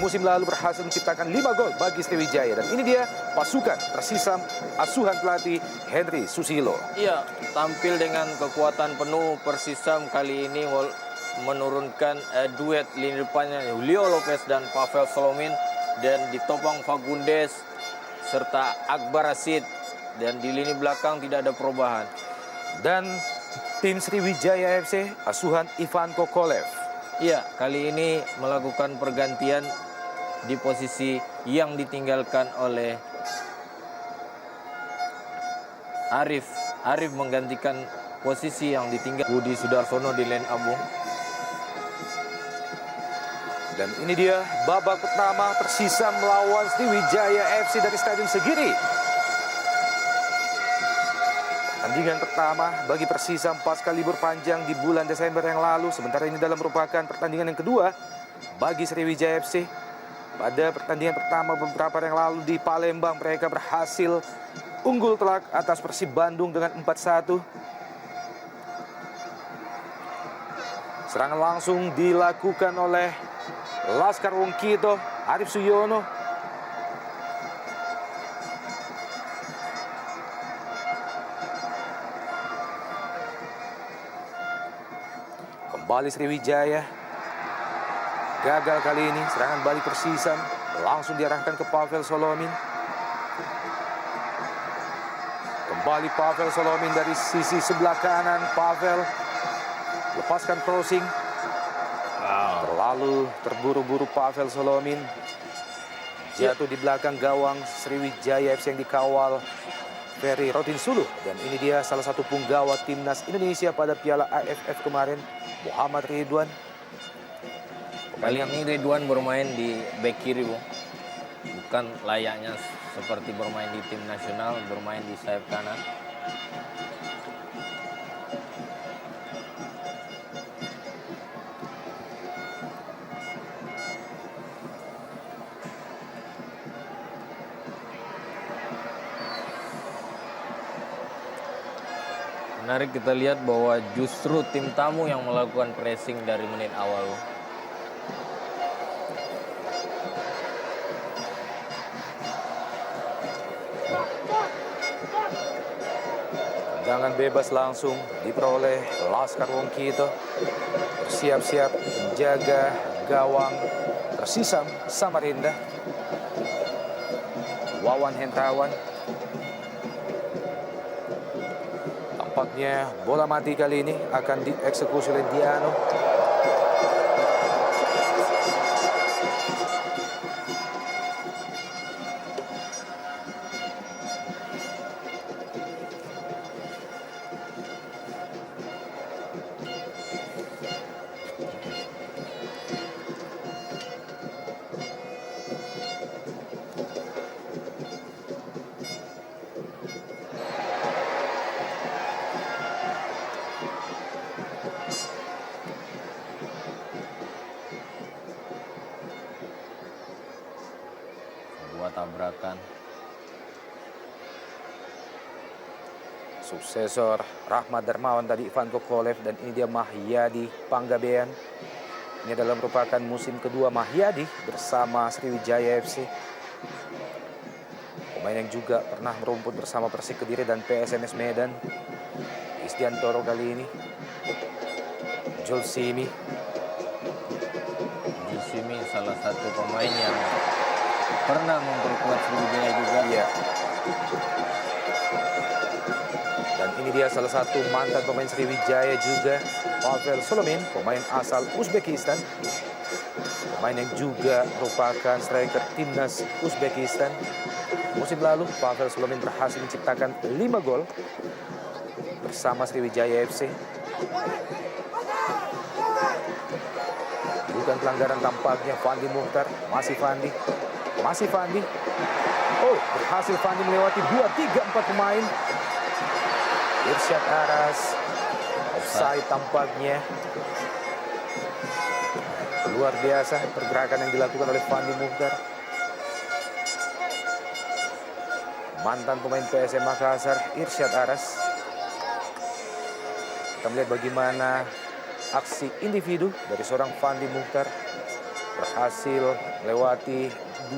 musim lalu berhasil menciptakan 5 gol bagi Sriwijaya. Dan ini dia pasukan Persisam asuhan pelatih Henry Susilo. Iya, tampil dengan kekuatan penuh. Persisam kali ini menurunkan duet lini depannya Julio Lopez dan Pavel Solomin, dan ditopang Fagundes serta Akbar Rashid, dan di lini belakang tidak ada perubahan. Dan tim Sriwijaya FC asuhan Ivan Kokolev. Iya, kali ini melakukan pergantian di posisi yang ditinggalkan oleh Arif. Arif menggantikan posisi yang ditinggal Budi Sudarsono di lane Abu. Dan ini dia babak pertama Persisam melawan Sriwijaya FC dari Stadion Segiri. Pertandingan pertama bagi Persisam pasca libur panjang di bulan Desember yang lalu. Sementara ini dalam merupakan pertandingan yang kedua bagi Sriwijaya FC. Pada pertandingan pertama beberapa hari yang lalu di Palembang, mereka berhasil unggul telak atas Persib Bandung dengan 4-1. Serangan langsung dilakukan oleh Laskar Wongkito, Arif Suyono. Kembali Sriwijaya. Gagal kali ini, serangan balik Persisam langsung diarahkan ke Pavel Solomin. Kembali Pavel Solomin dari sisi sebelah kanan. Pavel lepaskan crossing. Terlalu terburu-buru Pavel Solomin. Jatuh di belakang gawang Sriwijaya FC yang dikawal Ferry Rotinsulu. Dan ini dia salah satu punggawa timnas Indonesia pada Piala AFF kemarin, Muhammad Ridwan. Kali ini Ridwan bermain di bek kiri, Bung. Bukan layaknya seperti bermain di tim nasional, bermain di sayap kanan. Menarik kita lihat bahwa justru tim tamu yang melakukan pressing dari menit awal. Tendangan bebas langsung diperoleh Laskar Wongkito. Bersiap-siap menjaga gawang Persisam Samarinda. Wawan Hentawan. Tampaknya bola mati kali ini akan dieksekusi oleh Diano. Tabrakan. Suksesor Rahmat Darmawan tadi Ivan Kokolev, dan ini dia Mahyadi Panggabean. Ini adalah merupakan musim kedua Mahyadi bersama Sriwijaya FC. Pemain yang juga pernah merumput bersama Persik Kediri dan PSMS Medan. Istiantoro kali ini. Julsimi Salah satu pemain yang pernah memperkuat Sriwijaya juga. Iya. Dan ini dia salah satu mantan pemain Sriwijaya juga, Pavel Solomin, pemain asal Uzbekistan. Pemain yang juga merupakan striker timnas Uzbekistan. Musim lalu Pavel Solomin berhasil menciptakan 5 gol bersama Sriwijaya FC. Bukan pelanggaran tampaknya. Fandi Mukhtar, masih Fandi. Oh, berhasil Fandi melewati 2, 3, 4 pemain. Irsyad Aras, offside tampaknya. Luar biasa pergerakan yang dilakukan oleh Fandi Mukhtar. Mantan pemain PSM Makassar, Irsyad Aras. Kita melihat bagaimana aksi individu dari seorang Fandi Mukhtar. berhasil melewati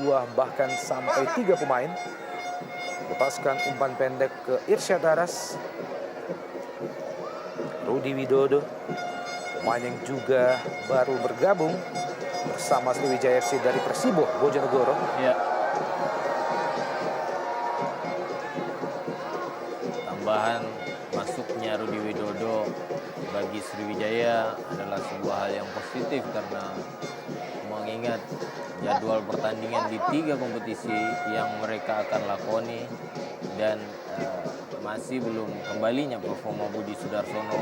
2 bahkan sampai 3 pemain. Lepaskan umpan pendek ke Irsyad Aras. Rudi Widodo, pemain yang juga baru bergabung bersama Sriwijaya FC dari Persibo Bojonegoro. Ya. Tambahan masuknya Rudi Widodo bagi Sriwijaya adalah sebuah hal yang positif karena mengingat jadwal pertandingan di 3 kompetisi yang mereka akan lakoni dan masih belum kembalinya performa Budi Sudarsono,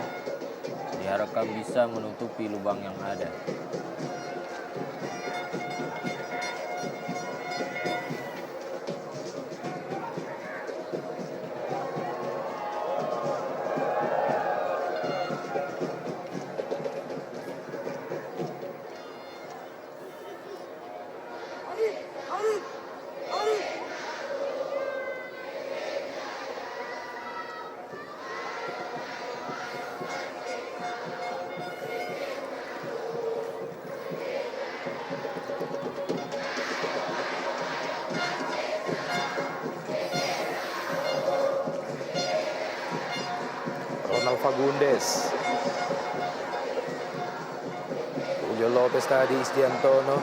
diharapkan bisa menutupi lubang yang ada. Ronald Fagundes, Julio Lopez tadi, Isdiantono.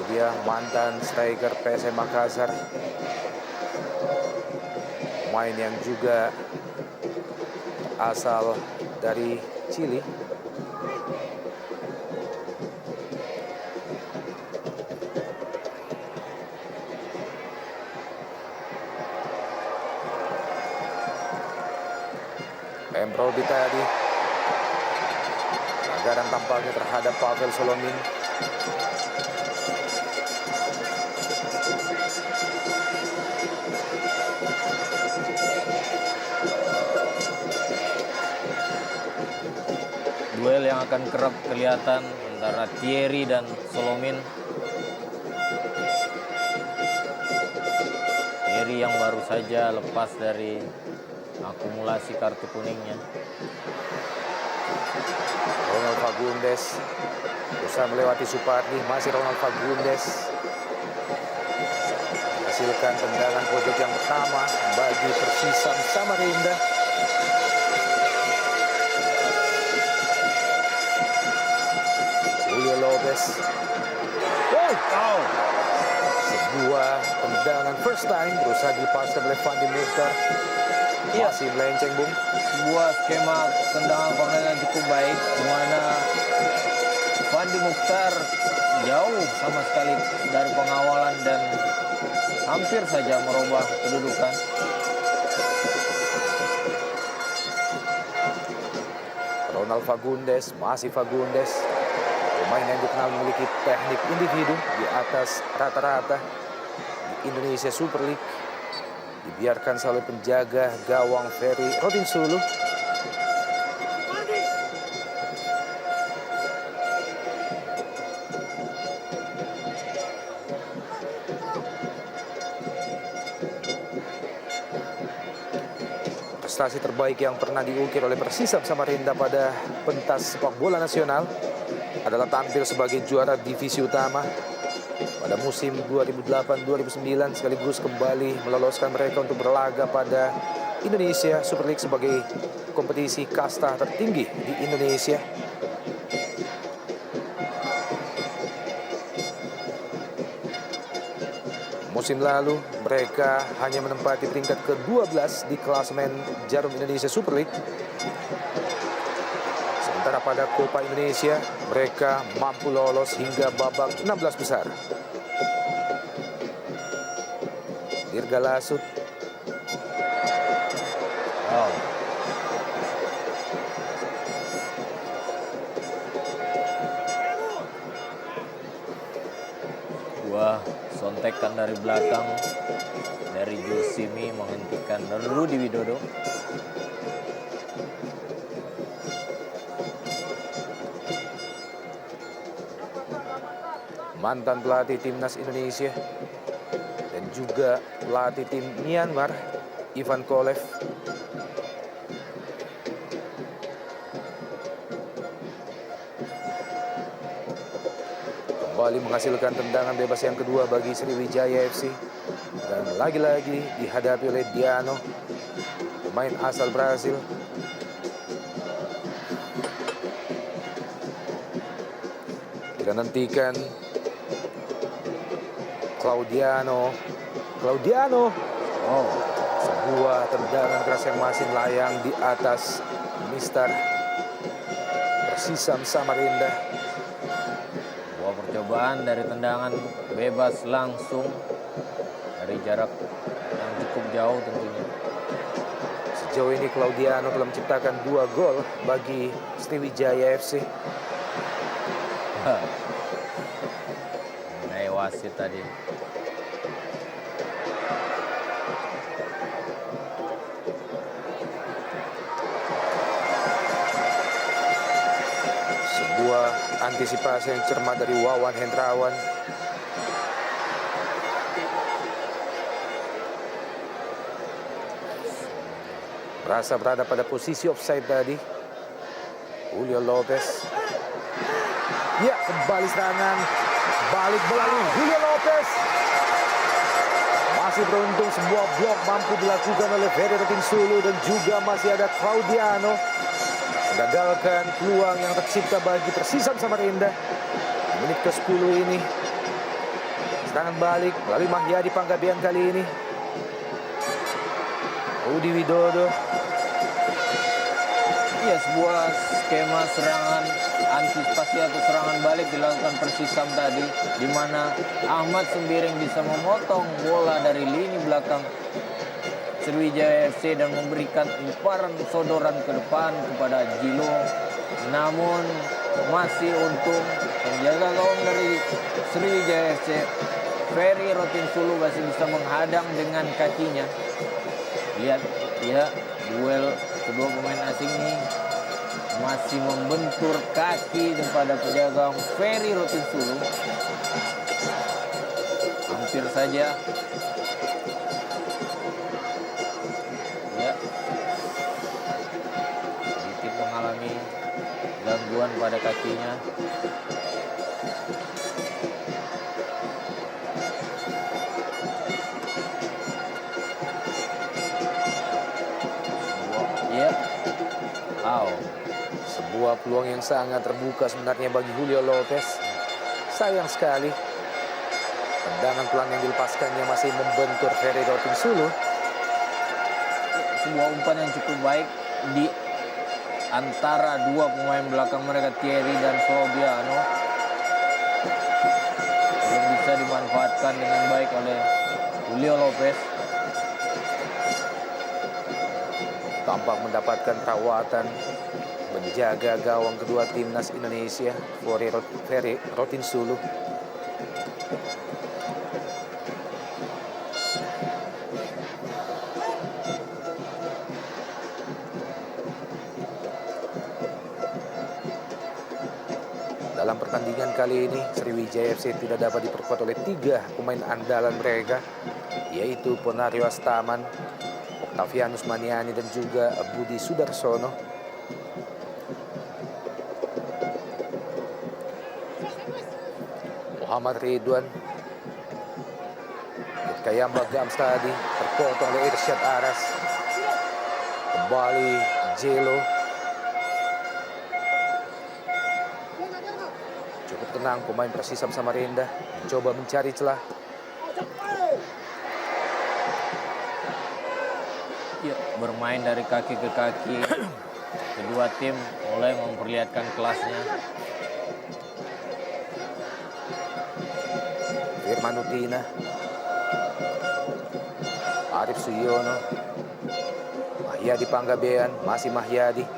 Dia mantan striker PSM Makassar, pemain yang juga asal dari Chili. Emrodi tadi, pelanggaran tampaknya terhadap Pavel Solomin. Duel yang akan kerap kelihatan antara Thierry dan Solomin. Thierry yang baru saja lepas dari akumulasi kartu kuningnya. Ronald Fagundes berusaha melewati Supardi, masih Ronald Fagundes menghasilkan tendangan pojok yang pertama bagi Persisam Samarinda. Julio Lopez, sebuah tendangan first time berusaha dilepaskan oleh Fandi Mukhtar. Masih melenceng, Bung. Sebuah skema tendangan corner yang cukup baik, di mana Fandi Mukhtar jauh sama sekali dari pengawalan dan hampir saja merubah kedudukan. Ronald Fagundes, masih Fagundes, pemain yang dikenal memiliki teknik individu di atas rata-rata di Indonesia Super League. Dibiarkan oleh penjaga gawang Ferry Rotinsulu. Prestasi terbaik yang pernah diukir oleh Persisam Samarinda pada pentas sepak bola nasional adalah tampil sebagai juara divisi utama pada musim 2008-2009, sekaligus kembali meloloskan mereka untuk berlaga pada Indonesia Super League sebagai kompetisi kasta tertinggi di Indonesia. Musim lalu mereka hanya menempati peringkat ke-12 di klasemen Jarum Indonesia Super League. Sementara pada Copa Indonesia mereka mampu lolos hingga babak 16 besar. Dirga Lasut. Wah, sontekan dari belakang dari Julsimi menghentikan Rudi Widodo. Mantan pelatih timnas Indonesia dan juga pelatih tim Myanmar, Ivan Kolev. kembali menghasilkan tendangan bebas yang kedua bagi Sriwijaya FC. Dan lagi-lagi dihadapi oleh Diano, pemain asal Brasil. Kita nantikan Claudiano. Oh, Sebuah tendangan keras yang masih layang di atas Mister Persisam Samarinda. sebuah percobaan dari tendangan bebas langsung dari jarak yang cukup jauh tentunya. Sejauh ini Claudiano telah menciptakan 2 gol bagi Sriwijaya FC. Mengenai wasit tadi. Sebuah antisipasi yang cermat dari Wawan Hendrawan. Merasa berada pada posisi offside tadi. Julio Lopez. Ya, kembali serangan. Balik melalui Julio Lopez. Masih beruntung sebuah blok mampu dilakukan oleh Ferry Rotinsulu dan juga masih ada Claudiano. Menggagalkan peluang yang tercipta bagi Persisam Samarinda. Di menit ke-10 ini. Serangan balik melalui Mahyadi Panggabean kali ini. Rudi Widodo. Iya, sebuah skema serangan antisipasi atau serangan balik dilakukan Persisam tadi, di mana Ahmad Sembiring bisa memotong bola dari lini belakang Sriwijaya FC dan memberikan umparan sodoran ke depan kepada Jilo. Namun masih untung penjaga gawang dari Sriwijaya FC, Ferry Rotinsulu, masih bisa menghadang dengan kakinya. Lihat ya, duel kedua pemain asing ini masih membentur kaki kepada penjaga gawang Ferry Rotinsulu. Hampir saja. Ya. Sedikit mengalami gangguan pada kakinya. Ya. Sebuah peluang yang sangat terbuka sebenarnya bagi Julio Lopez. Sayang sekali. Tendangan pelan yang dilepaskannya masih membentur Ferry Rotinsulu. Sebuah umpan yang cukup baik di antara dua pemain belakang mereka, Thierry dan Claudiano. Belum bisa dimanfaatkan dengan baik oleh Julio Lopez. Tampak mendapatkan perawatan menjaga gawang kedua timnas Indonesia, Ferry Rotinsulu. Dalam pertandingan kali ini, Sriwijaya FC tidak dapat diperkuat oleh 3 pemain andalan mereka, yaitu Ponario Astaman, Octavianus Maniani, dan juga Budi Sudarsono. Muhammad Ridwan, Kayamba Gams tadi terpotong oleh Irsyad Aras. Kembali Jelo. Cukup tenang pemain Persisam Samarinda, mencoba mencari celah. Ya, bermain dari kaki ke kaki. Kedua tim mulai memperlihatkan kelasnya. Firman Utina, Arif Suyono, Mahyadi Panggabean, masih Mahyadi.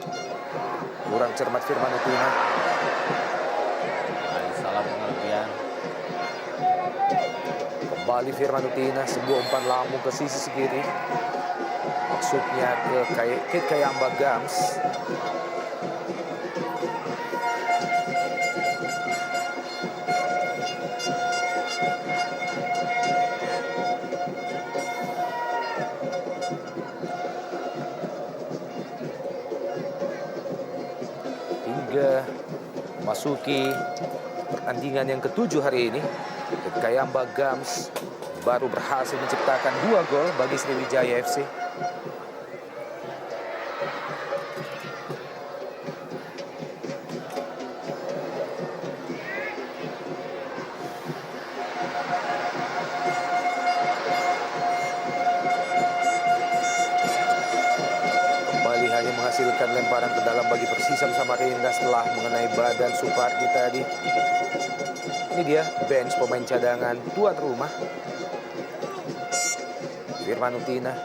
Kurang cermat Firman Utina. Salah pengertian. Kembali Firman Utina, sebuah umpan lambung ke sisi kiri. Maksudnya ke Kayamba Gams. Hingga masuki pertandingan yang ke-7 hari ini. Kayamba Gams baru berhasil menciptakan 2 gol bagi Sriwijaya FC. Kembali hanya menghasilkan lemparan ke dalam bagi Persisam Samarinda setelah mengenai badan Supardi tadi. Ini dia bench pemain cadangan tuan rumah. Firman Utina.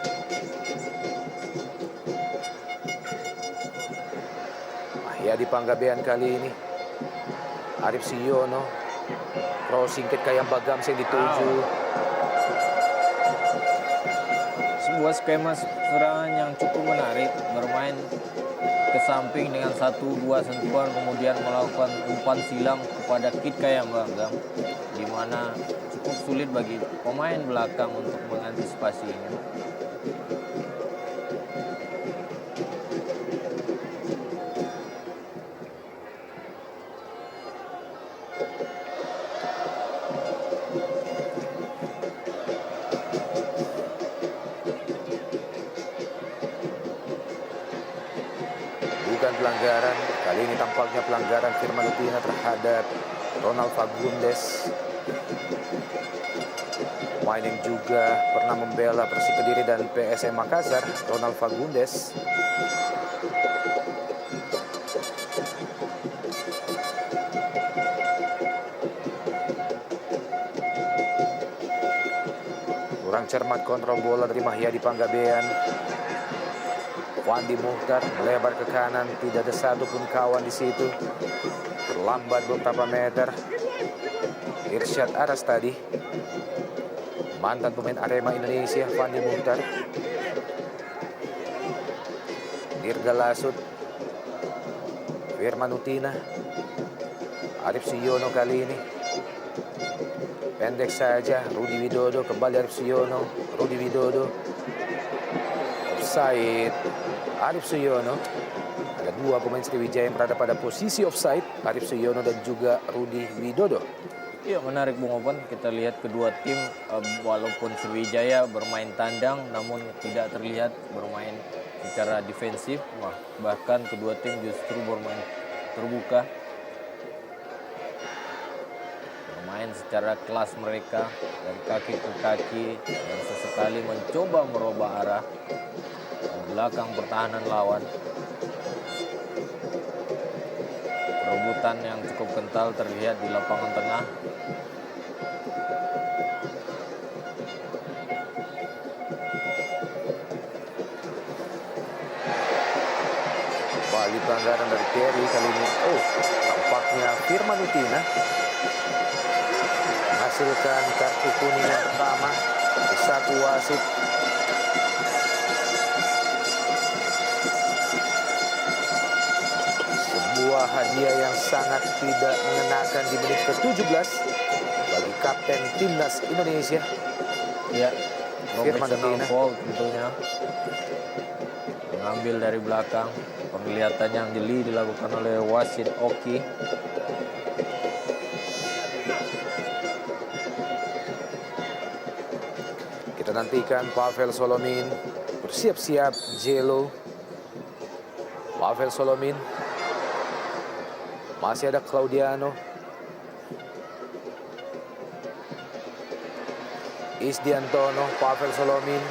Mahyadi Panggabean kali ini. Arif Siono. Crossing ke Kayamba Gams yang dituju. Sebuah skema serangan yang cukup menarik, bermain ke samping dengan 1-2 sentuhan, kemudian melakukan umpan silang kepada Kit Kayamba Gams, di mana cukup sulit bagi pemain belakang untuk mengantisipasinya. Bukan pelanggaran, kali ini tampaknya pelanggaran Firman Utina terhadap Ronald Fagundes. Pemain yang juga pernah membela Persik Kediri dan PSM Makassar, Ronald Fagundes. Kurang cermat kontrol bola dari Mahyadi Panggabean. Wandi Muhtar melebar ke kanan, tidak ada satupun kawan di situ. Terlambat beberapa meter. Irsyad Aras tadi. Mantan pemain Arema Indonesia, Wandi Muhtar. Dirga Lasut. Firman Utina. Arif Siono kali ini. Pendek saja, Rudi Widodo, kembali Arif Siono. Rudi Widodo. Offside. Arif Siono. Ada 2 pemain Sriwijaya yang berada pada posisi offside, Arif Siono dan juga Rudi Widodo. Ya, menarik Bung Open. Kita lihat kedua tim walaupun Sriwijaya bermain tandang namun tidak terlihat bermain secara defensif. Bahkan kedua tim justru bermain terbuka. Bermain secara kelas mereka dari kaki ke kaki dan sesekali mencoba merubah arah belakang pertahanan lawan. Perebutan yang cukup kental terlihat di lapangan tengah. Kembali pelanggaran dari Terry kali ini. Tampaknya Firman Utina menghasilkan kartu kuning yang pertama. Satu wasit. Sebuah hadiah yang sangat tidak mengenakan di menit ke-17 bagi kapten timnas Indonesia. Ya, Firman Utina. foul tentunya. Mengambil dari belakang. Penglihatan yang jeli dilakukan oleh wasit Oki. Kita nantikan Pavel Solomin bersiap-siap Jelo. Pavel Solomin. Masih ada Claudiano. Isdiantono, Pavel Solomin.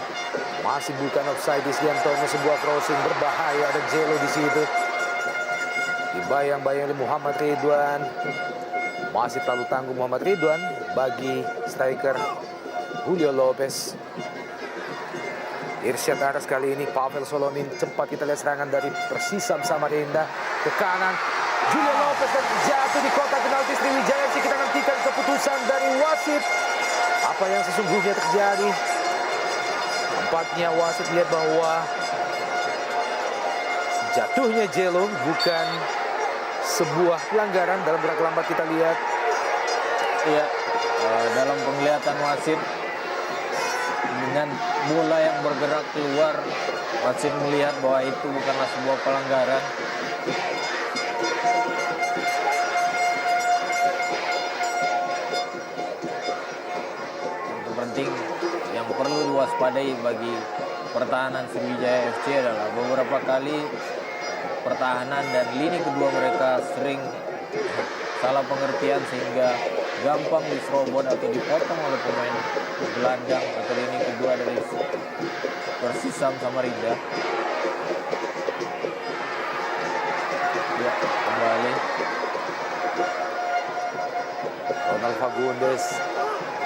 Masih bukan offside Isdiantono, sebuah crossing berbahaya, ada Jelo di situ. Dibayang-bayang oleh Muhammad Ridwan. Masih terlalu tangguh Muhammad Ridwan bagi striker Julio Lopez. Irsyad Aras kali ini, Pavel Solomin. Cepat kita lihat serangan dari Persisam Samarinda ke kanan. Julio Lopez dan jatuh di kotak penalti Sriwijaya. Kita nantikan keputusan dari wasit. Apa yang sesungguhnya terjadi? Nampaknya wasit lihat bahwa jatuhnya Jelo bukan sebuah pelanggaran. Dalam gerak lambat kita lihat. Iya, dalam penglihatan wasit dengan bola yang bergerak keluar, wasit melihat bahwa itu bukanlah sebuah pelanggaran. waspadai bagi pertahanan Sriwijaya FC adalah beberapa kali pertahanan dan lini kedua mereka sering salah pengertian sehingga gampang diserobot atau dipotong oleh pemain gelandang atau lini kedua dari Persisam Samarinda. Ya, kembali Ronald Fagundes,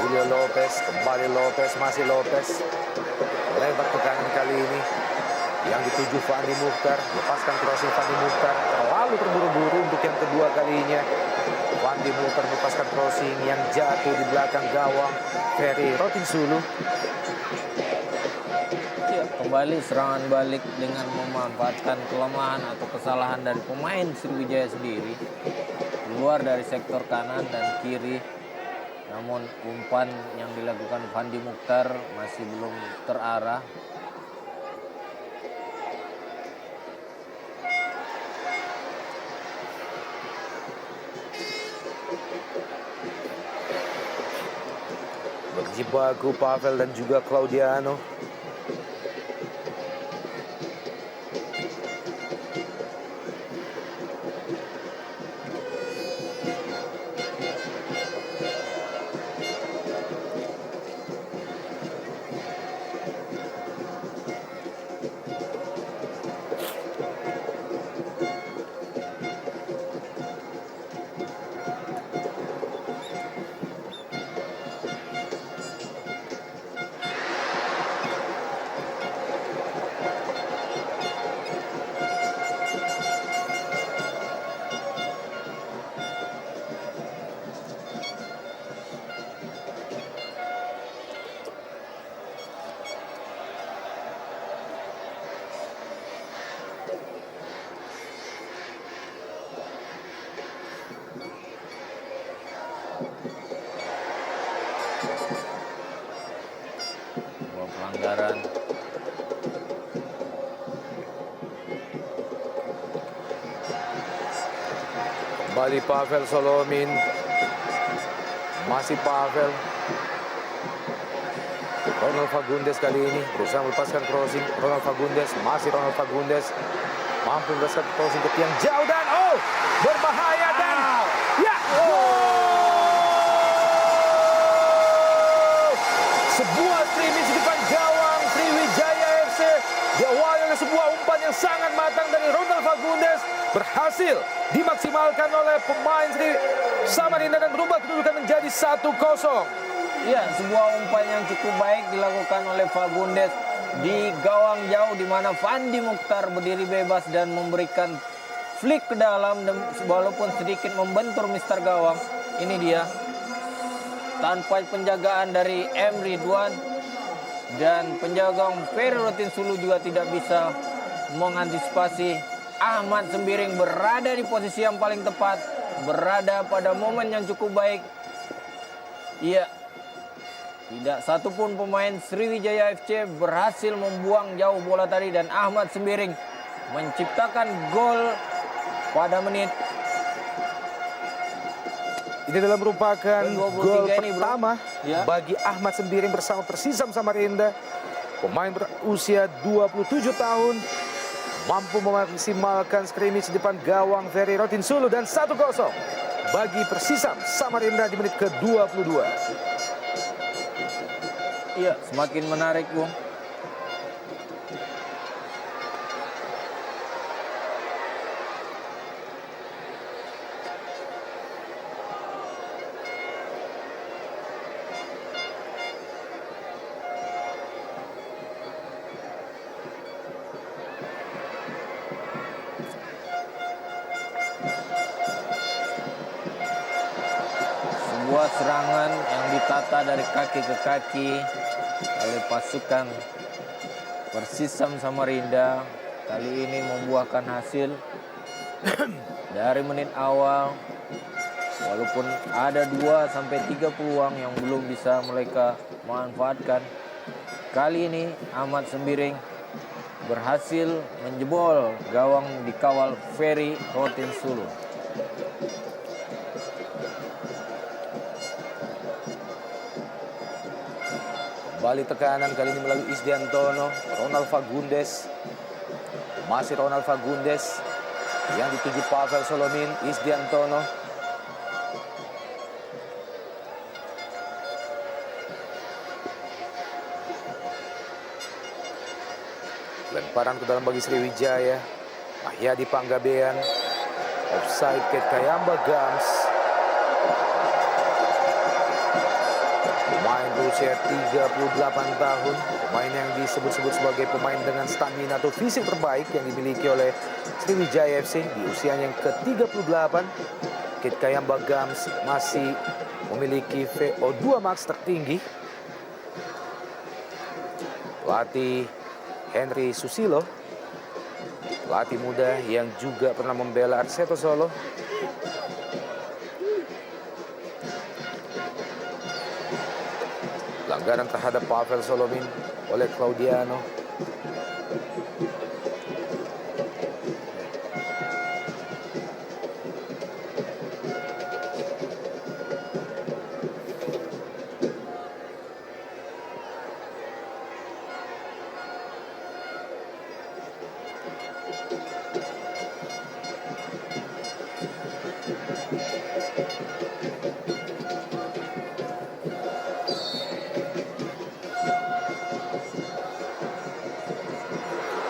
Julio Lopez, kembali Lopez, masih Lopez. Lebar ke kanan kali ini. Yang dituju Fandi Mukhtar, lepaskan crossing Fandi Mukhtar. Terlalu terburu-buru untuk yang kedua kalinya. Fandi Mukhtar lepaskan crossing yang jatuh di belakang gawang Ferry Rotinsulu. ya, kembali serangan balik dengan memanfaatkan kelemahan atau kesalahan dari pemain Sriwijaya sendiri. Keluar dari sektor kanan dan kiri. Namun umpan yang dilakukan Fandi Mukhtar masih belum terarah. Berjibaku Pavel dan juga Claudiano. Sebuah pelanggaran. Kembali Pavel Solomin. Masih Pavel. Ronald Fagundes kali ini berusaha melepaskan crossing. Ronald Fagundes, masih Ronald Fagundes. Mampu melepaskan crossing ke tiang jauh dan berbahaya dan ya, sebuah scrimmage di depan gawang Sriwijaya FC. Diawali oleh sebuah umpan yang sangat matang dari Ronald Fagundes. Berhasil dimaksimalkan oleh pemain Samarinda dan berubah kedudukan menjadi 1-0. Ya, sebuah umpan yang cukup baik dilakukan oleh Fagundes di gawang jauh di mana Fandi Mukhtar berdiri bebas dan memberikan flick ke dalam dan walaupun sedikit membentur Mister Gawang. Ini dia tanpa penjagaan dari M. Ridwan dan penjaga Ferry Rotinsulu juga tidak bisa mengantisipasi. Ahmad Sembiring berada di posisi yang paling tepat, berada pada momen yang cukup baik. Iya, tidak satupun pemain Sriwijaya FC berhasil membuang jauh bola tadi dan Ahmad Sembiring menciptakan gol pada menit. Ini adalah merupakan gol pertama bagi Ahmad Sembiring bersama Persisam Samarinda. Pemain berusia 27 tahun mampu memaksimalkan scrimmage di depan gawang Ferry Rotinsulu dan 1-0 bagi Persisam Samarinda di menit ke-22. Iya, semakin menarik, Bung. Sebuah serangan yang ditata dari kaki ke kaki oleh pasukan Persisam Samarinda kali ini membuahkan hasil. Dari menit awal walaupun ada 2-3 peluang yang belum bisa mereka manfaatkan, kali ini Ahmad Sembiring berhasil menjebol gawang dikawal Ferry Rotinsulu. Kembali tekanan kali ini melalui Isdiantono. Ronald Fagundes. Masih Ronald Fagundes. Yang dituju Pavel Solomin. Isdiantono. Lemparan ke dalam bagi Sriwijaya. Mahyadi Panggabean. Offside Kate Kayamba Gams. Pemain berusia 38 tahun. Pemain yang disebut-sebut sebagai pemain dengan stamina atau fisik terbaik yang dimiliki oleh Sriwijaya FC di usianya yang ke-38. Kate Kayamba Gams masih memiliki VO2 max tertinggi. Pelatih Henry Susilo, pelatih muda yang juga pernah membela Arseto Solo. Pelanggaran terhadap Pavel Solomin oleh Claudiano.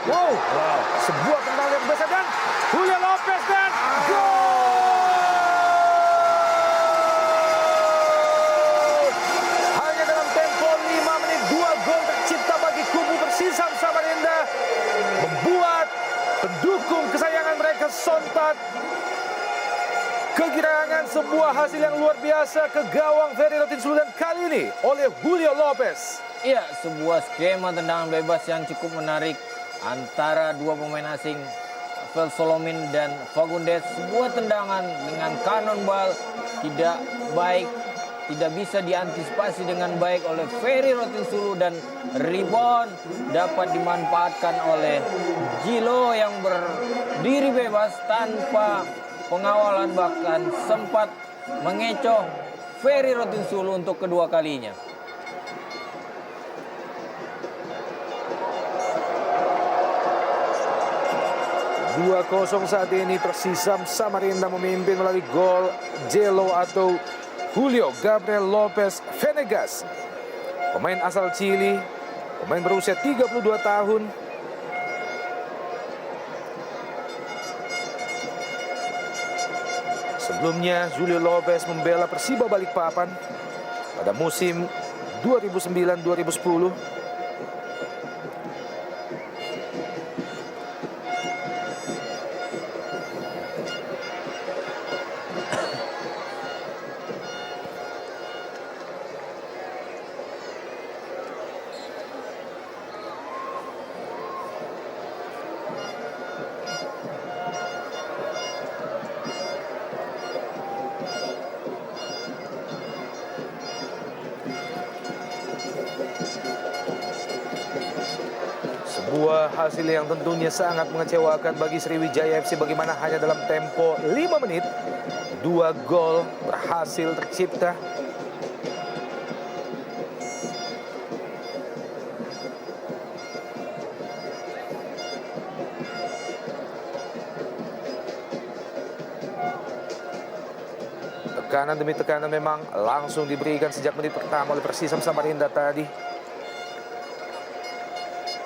Wow, sebuah tendangan yang besar dan Julio Lopez dan gol! Hanya dalam tempo 5 menit 2 gol tercipta bagi kubu Persisam Samarinda, membuat pendukung kesayangan mereka sontak. Kegirangan sebuah hasil yang luar biasa ke gawang Ferry Rotinsulu dan kali ini oleh Julio Lopez. Iya, sebuah skema tendangan bebas yang cukup menarik antara dua pemain asing, Pavel Solomin dan Fagundes. Sebuah tendangan dengan cannonball tidak baik, tidak bisa diantisipasi dengan baik oleh Ferry Rotinsulu dan rebound dapat dimanfaatkan oleh Gilo yang berdiri bebas tanpa pengawalan, bahkan sempat mengecoh Ferry Rotinsulu untuk kedua kalinya. 2-0 saat ini. Persisam Samarinda memimpin melalui gol Jelo atau Julio Gabriel Lopez Venegas. Pemain asal Chili, pemain berusia 32 tahun. Sebelumnya Julio Lopez membela Persiba Balikpapan pada musim 2009-2010. Sebuah hasil yang tentunya sangat mengecewakan bagi Sriwijaya FC, bagaimana hanya dalam tempo 5 menit 2 gol berhasil tercipta. Tekanan demi tekanan memang langsung diberikan sejak menit pertama oleh Persisam Samarinda tadi.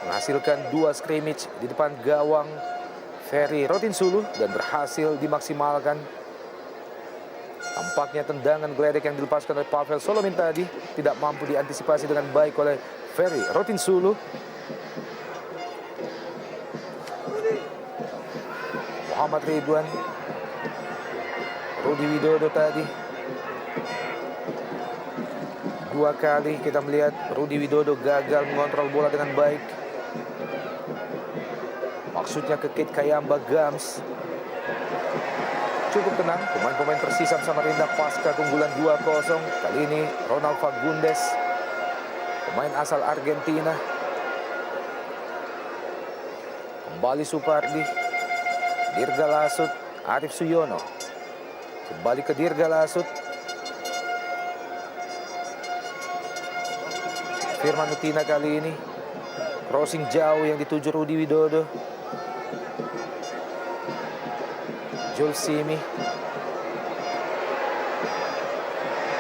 Menghasilkan 2 scrimmage di depan gawang Ferry Rotinsulu dan berhasil dimaksimalkan. Tampaknya tendangan geledek yang dilepaskan oleh Pavel Solomin tadi tidak mampu diantisipasi dengan baik oleh Ferry Rotinsulu. Muhammad Ridwan, Rudi Widodo tadi. 2 kali kita melihat Rudi Widodo gagal mengontrol bola dengan baik. Maksudnya ke Kate Kayamba Gams. Cukup tenang pemain-pemain Persisam Samarinda pasca keunggulan 2-0. Kali ini Ronald Fagundes, pemain asal Argentina. Kembali Supardi, Dirga Lasut, Arif Suyono. Kembali ke Dirga Lasut. Firman Utina kali ini. Crossing jauh yang dituju Rudi Widodo. Julsimi.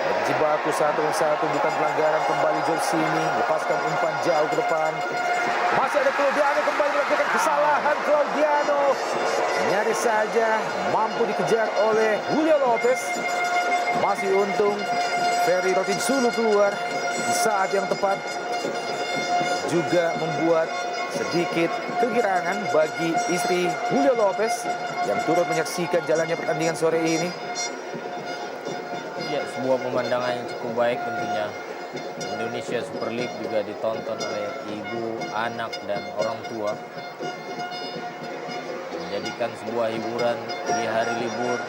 Berjibaku 1-1, bukan pelanggaran, kembali Julsimi. Lepaskan umpan jauh ke depan. Masih ada Claudiano, kembali melakukan kesalahan Claudiano. Nyaris saja mampu dikejar oleh Julio Lopez. Masih untung Ferry Rotinsulu keluar di saat yang tepat. Juga membuat sedikit kegirangan bagi istri Julio Lopez yang turut menyaksikan jalannya pertandingan sore ini. Ya, sebuah pemandangan yang cukup baik tentunya. Indonesia Super League juga ditonton oleh ibu, anak, dan orang tua. Menjadikan sebuah hiburan di hari libur.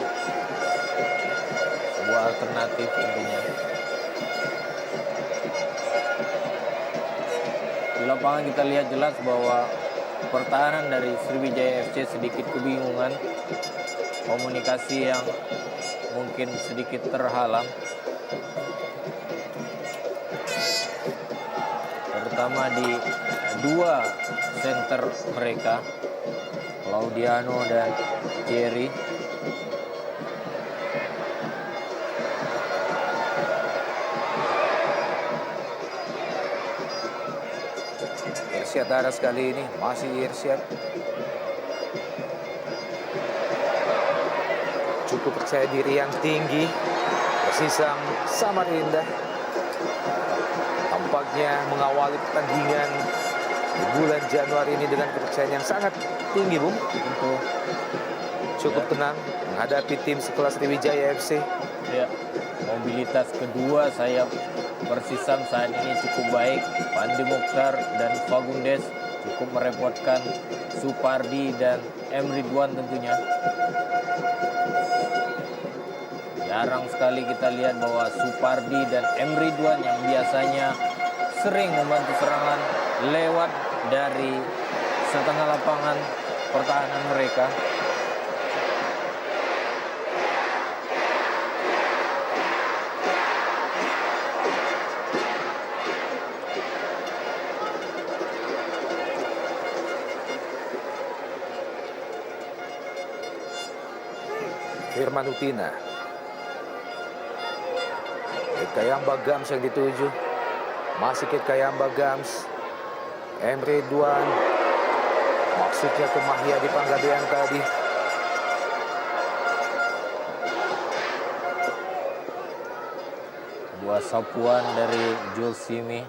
Sebuah alternatif tentunya. Di lapangan kita lihat jelas bahwa pertahanan dari Sriwijaya FC sedikit kebingungan. Komunikasi yang mungkin sedikit terhalang. Terutama di dua center mereka, Claudiano dan Thierry. Irsyad Daras kali ini, masih Irsyad. Cukup percaya diri yang tinggi. Persisam Samarinda tampaknya mengawali pertandingan di bulan Januari ini dengan kepercayaan yang sangat tinggi, Bung. Untuk cukup tenang menghadapi tim sekelas Sriwijaya FC. Ya, mobilitas kedua sayap Persisam saat ini cukup baik. Pandi Mokhtar dan Fagundes cukup merepotkan Supardi dan M. Ridwan tentunya. Jarang sekali kita lihat bahwa Supardi dan M. Ridwan yang biasanya sering membantu serangan lewat dari setengah lapangan pertahanan mereka. Firman Utina. Kayamba Gams yang dituju. Masih ke Kayamba Gams. Emre Duan. Maksudnya ke Mahyadi Panggabean tadi. Buah sapuan dari Julsimi.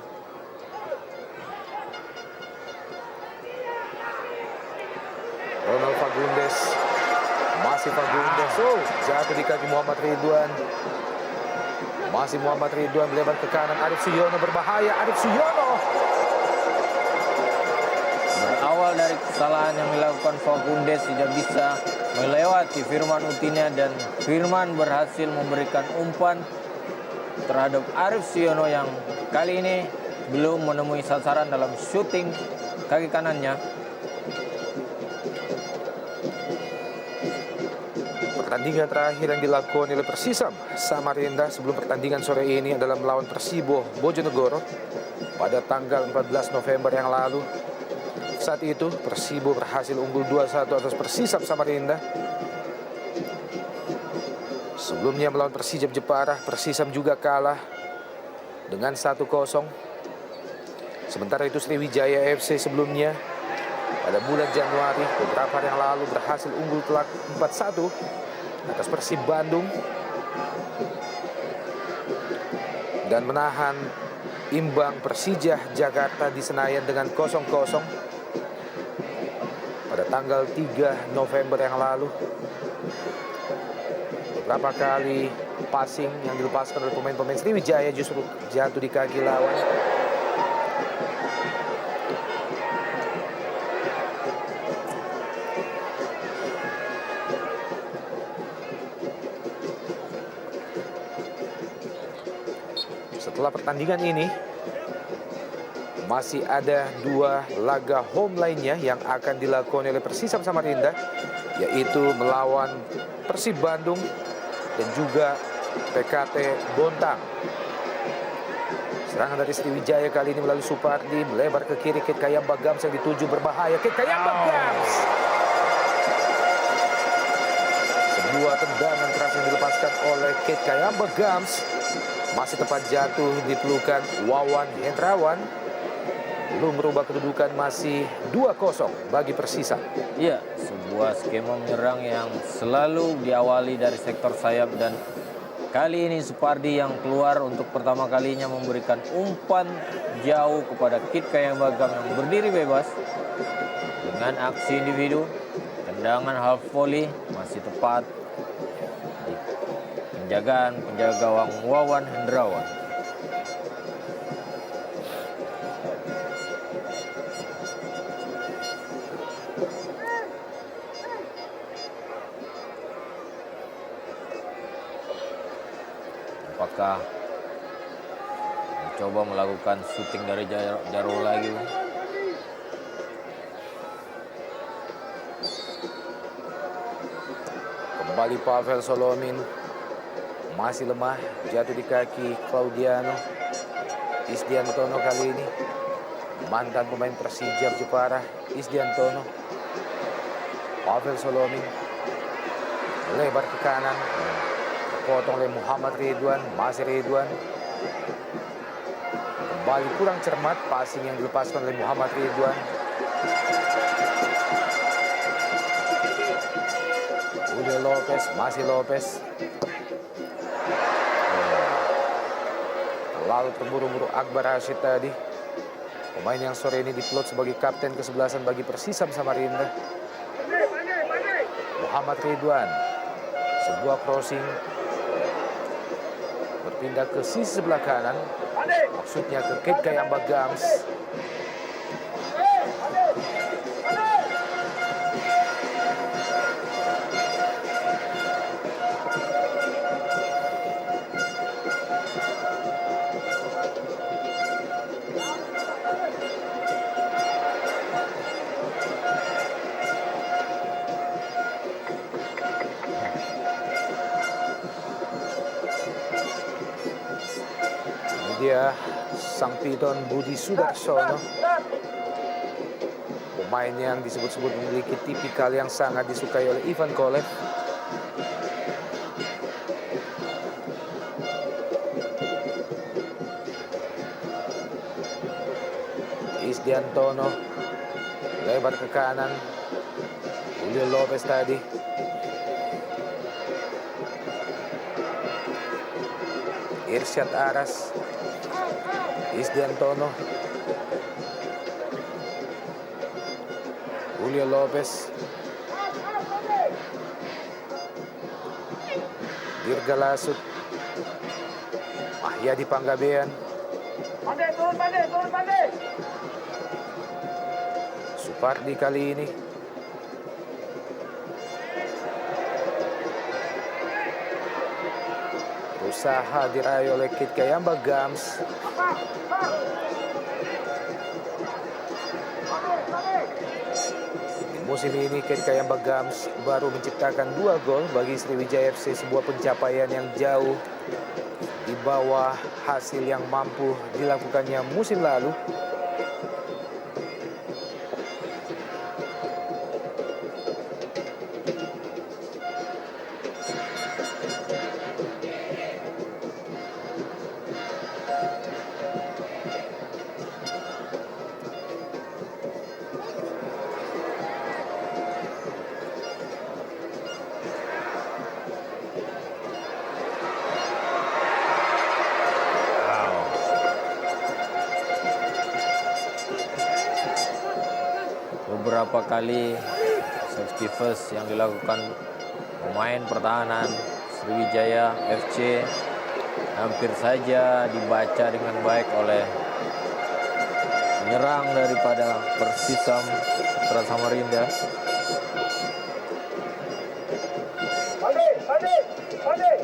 Ronald Fagundes. Masih Fagundes. Oh, jatuh di kaki Muhammad Ridwan. Masih Muhammad Ridwan melebar ke kanan. Arif Suyono berbahaya. Arif Suyono. Berawal dari kesalahan yang dilakukan Fagundes, tidak bisa melewati Firman Utina, dan Firman berhasil memberikan umpan terhadap Arif Suyono yang kali ini belum menemui sasaran dalam syuting kaki kanannya. Pertandingan terakhir yang dilakukan oleh Persisam Samarinda sebelum pertandingan sore ini adalah melawan Persibo Bojonegoro pada tanggal 14 November yang lalu. Saat itu Persibo berhasil unggul 2-1 atas Persisam Samarinda. Sebelumnya melawan Persijap Jepara, Persisam juga kalah dengan 1-0. Sementara itu Sriwijaya FC sebelumnya pada bulan Januari beberapa hari yang lalu berhasil unggul telak 4-1 atas Persib Bandung dan menahan imbang Persija Jakarta di Senayan dengan 0-0 pada tanggal 3 November yang lalu. Beberapa kali passing yang dilepaskan oleh pemain-pemain Sriwijaya justru jatuh di kaki lawan. Setelah pertandingan ini masih ada dua laga home lainnya yang akan dilakukan oleh Persisam Samarinda, yaitu melawan Persib Bandung dan juga PKT Bontang. Serangan dari Sriwijaya kali ini melalui Supardi, melebar ke kiri. Kit Kayamba Gams yang dituju berbahaya. Kit Kayamba Gams. Sebuah tendangan keras yang dilepaskan oleh Kit Kayamba Gams. Masih tepat jatuh di pelukan Wawan Hendrawan. Belum merubah kedudukan, masih 2-0 bagi Persisam. Iya, sebuah skema menyerang yang selalu diawali dari sektor sayap, dan kali ini Supardi yang keluar untuk pertama kalinya memberikan umpan jauh kepada Kit Kayamba Gams yang berdiri bebas. Dengan aksi individu, tendangan half volley masih tepat di penjagaan penjaga gawang Wawan Hendrawan. Apakah mencoba melakukan syuting dari jauh lagi? Kembali Pavel Solomin. Masih lemah, jatuh di kaki Claudiano Isdiantono kali ini. Mantan pemain Persija Jepara, Isdiantono. Pavel Solomin lebar ke kanan. Potong oleh Muhammad Ridwan, masih Ridwan. Kembali kurang cermat, passing yang dilepaskan oleh Muhammad Ridwan. Julio Lopez, masih Lopez. Lalu terburu-buru Akbar Rashid tadi. Pemain yang sore ini diplot sebagai kapten kesebelasan bagi Persisam Samarinda. Muhammad Ridwan. Sebuah crossing. Berpindah ke sisi sebelah kanan. Maksudnya ke Kit Kayamba Gams. Dia sang piton Budi Sudarsono, pemain yang disebut-sebut memiliki tipikal yang sangat disukai oleh Ivan Kolev. Isdiantono lebar ke kanan. Julio Lopez tadi. Irsyad Aras. Isdiantono. Julio Lopez. Dirga Lasut. Mahyadi Panggabean. Pandai. Supardi kali ini. Usaha diraih oleh Kit Kayamba Gams. Di musim ini Kit Kayamba Gams baru menciptakan 2 gol bagi Sriwijaya FC, sebuah pencapaian yang jauh di bawah hasil yang mampu dilakukannya musim lalu. Beberapa kali safety first yang dilakukan pemain pertahanan Sriwijaya FC hampir saja dibaca dengan baik oleh penyerang daripada Persisam Putra Samarinda. Pandai.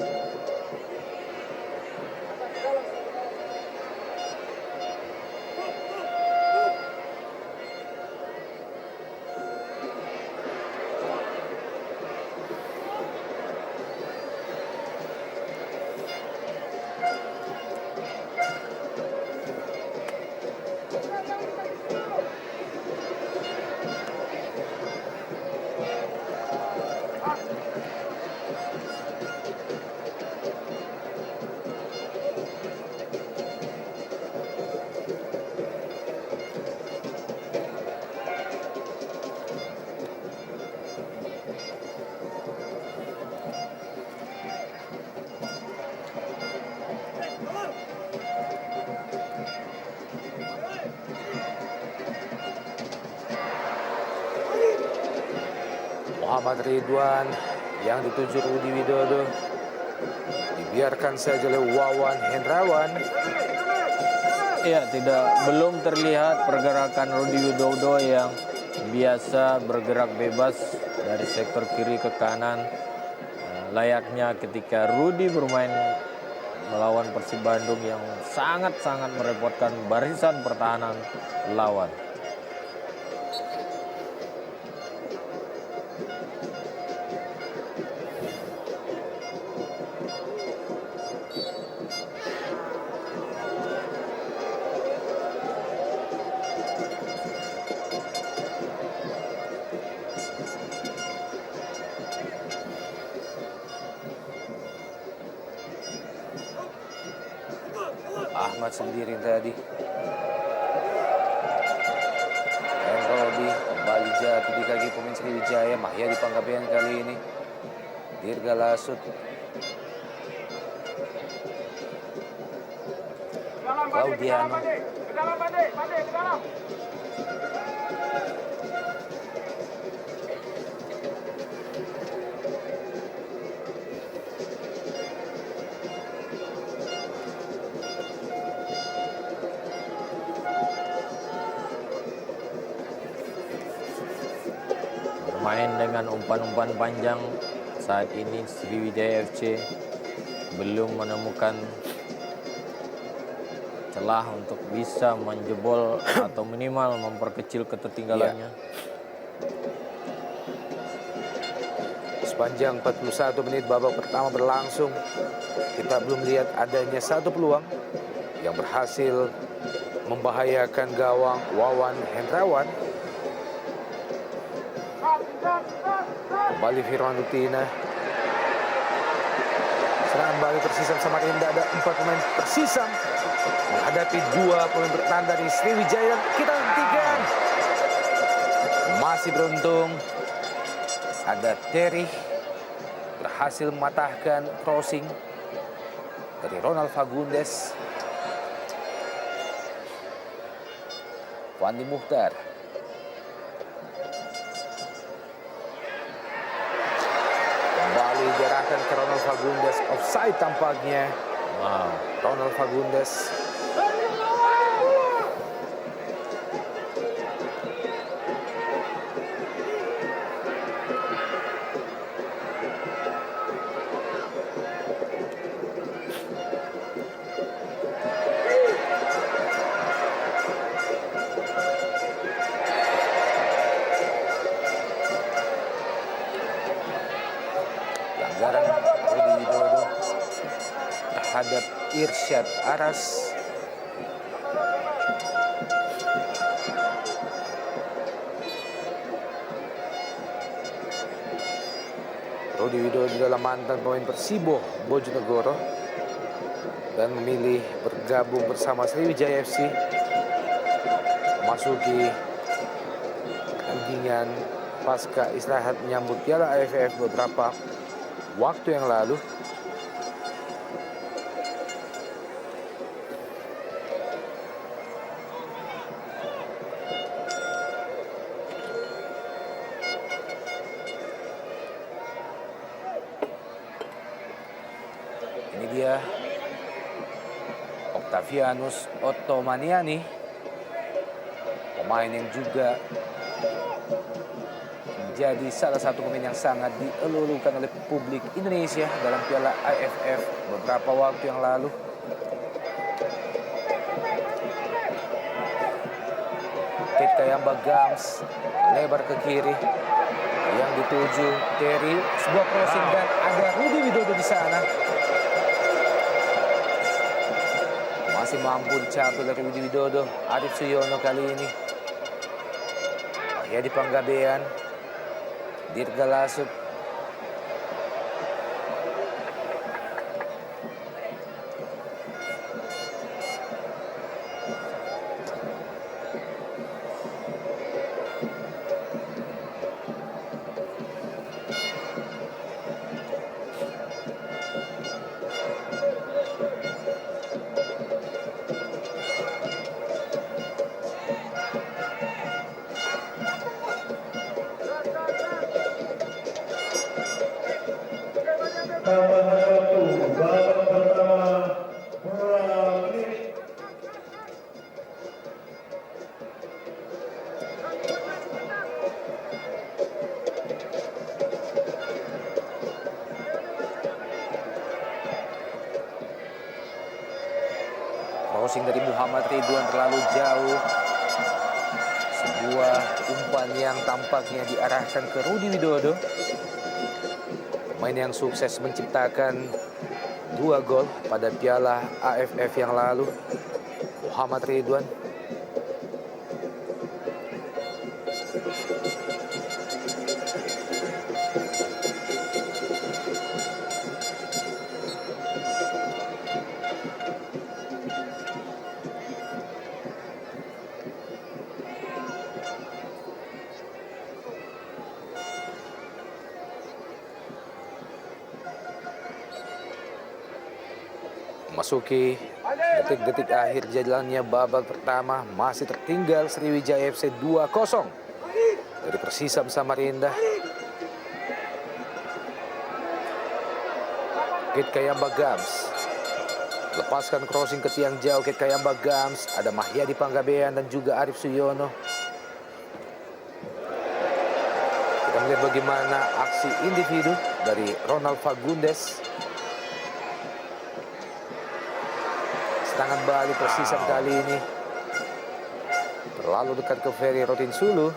Muhammad Ridwan yang dituju Rudi Widodo. Dibiarkan saja oleh Wawan Hendrawan. Ya, belum terlihat pergerakan Rudi Widodo yang biasa bergerak bebas dari sektor kiri ke kanan. Layaknya ketika Rudi bermain melawan Persib Bandung yang sangat-sangat merepotkan barisan pertahanan lawan. Ahmad sendiri tadi. Robi kembali jatuh di kaki pemain Sriwijaya. Mahya di Panggabean kali ini. Dirga Lasut. Claudiano. Bermain dengan umpan-umpan panjang saat ini Sriwijaya FC belum menemukan celah untuk bisa menjebol atau minimal memperkecil ketertinggalannya. Sepanjang 41 menit babak pertama berlangsung, kita belum lihat adanya satu peluang yang berhasil membahayakan gawang Wawan Hendrawan. Kembali Firman Utina. Serangan balik Persisam Samarinda, ada 4 pemain Persisam menghadapi 2 pemain bertahan dari Sriwijaya. Kita hentikan. Masih beruntung ada Terry berhasil mematahkan crossing dari Ronald Fagundes. Wandi Muhtar. Kembali diarahkan ke Ronald Fagundes. Offside tampaknya. Wow. Ronald Fagundes. Pelanggaran Rudi Widodo terhadap Irsyad Aras. Rudi Widodo adalah mantan pemain Persibo Bojonegoro dan memilih bergabung bersama Sriwijaya FC memasuki pertandingan pasca istirahat menyambut Piala AFF beberapa waktu yang lalu. Ini dia Octavianus Ottomaniani, pemain yang juga menjadi salah satu pemain yang sangat dielulukan oleh publik Indonesia dalam Piala AFF beberapa waktu yang lalu. Ted Kayamba Gams lebar ke kiri yang dituju Terry, sebuah crossing dan ada Rudi Widodo di sana. Masih mampu dicapai oleh Rudi Widodo. Arif Suyono kali ini. Ya di Panggabean. Dirga Lasut. babak pertama bola menit. Crossing dari Muhammad Ridwan terlalu jauh. Sebuah umpan yang tampaknya diarahkan ke Rudi Widodo. Pemain yang sukses menciptakan 2 gol pada Piala AFF yang lalu, Muhammad Ridwan. Memasuki detik-detik akhir jalannya babak pertama, masih tertinggal Sriwijaya FC 2-0 dari Persisam Samarinda. Kit Kayamba Gams lepaskan crossing ke tiang jauh. Kit Kayamba Gams, ada Mahyadi Panggabean dan juga Arif Suyono. Kita melihat bagaimana aksi individu dari Ronald Fagundes. Tangan balik Persisam kali ini terlalu dekat ke Ferry Rotinsulu.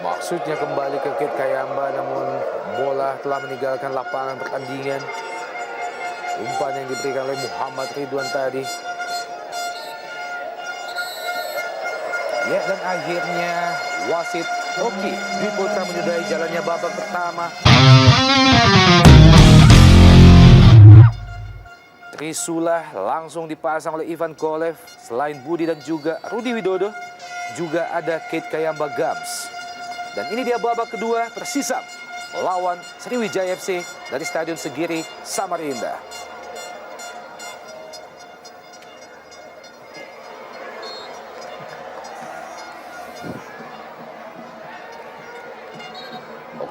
Maksudnya kembali ke Kit Kayamba, namun bola telah meninggalkan lapangan pertandingan. Umpan yang diberikan oleh Muhammad Ridwan tadi. Ya, dan akhirnya wasit Oki Dwi Putra menyudahi jalannya babak pertama. Trisula langsung dipasang oleh Ivan Kolev. Selain Budi dan juga Rudi Widodo, juga ada Kit Kayamba Gams. Dan ini dia babak kedua Persisam melawan Sriwijaya FC dari Stadion Segiri, Samarinda.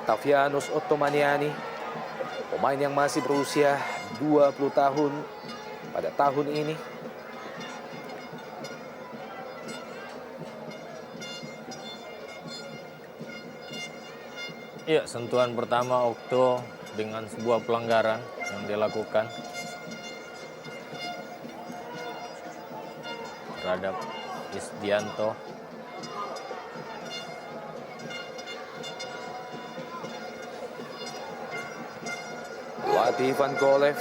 Octavianus Ottomaniani, pemain yang masih berusia 20 tahun pada tahun ini. Ya, sentuhan pertama Okto dengan sebuah pelanggaran yang dilakukan terhadap Isdianto. Pelatih Ivan Kolev.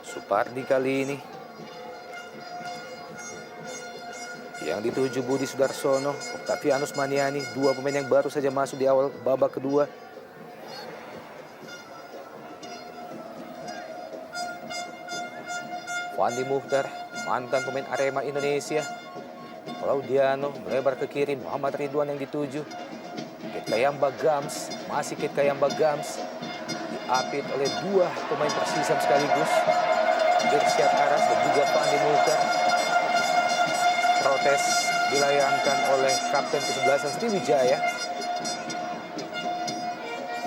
Supardi kali ini yang dituju Budi Sudarsono, Octavianus Maniani, 2 pemain yang baru saja masuk di awal babak kedua. Fandi Mukhtar, mantan pemain Arema Indonesia. Claudiano melebar ke kiri, Muhammad Ridwan yang dituju. Kit Kayamba Gams, masih Kit Kayamba Gams, diapit oleh 2 pemain Persisam sekaligus, Irsyad Aras dan juga Fandi Mukhtar. Protes dilayangkan oleh kapten ke-11 Sriwijaya,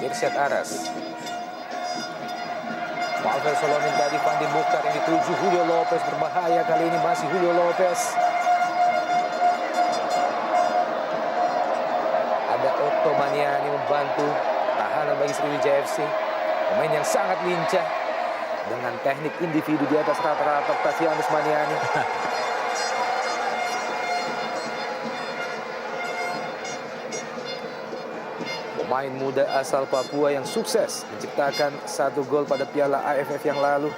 Irsyad Aras. Pavel Solomin tadi, Fandi Mukhtar yang dituju, Julio Lopez berbahaya kali ini, masih Julio Lopez. Ada Ottomaniani membantu tahanan bagi Sriwijaya FC. Pemain yang sangat lincah dengan teknik individu di atas rata-rata, Octavianus Maniani. Pemain muda asal Papua yang sukses menciptakan 1 gol pada Piala AFF yang lalu.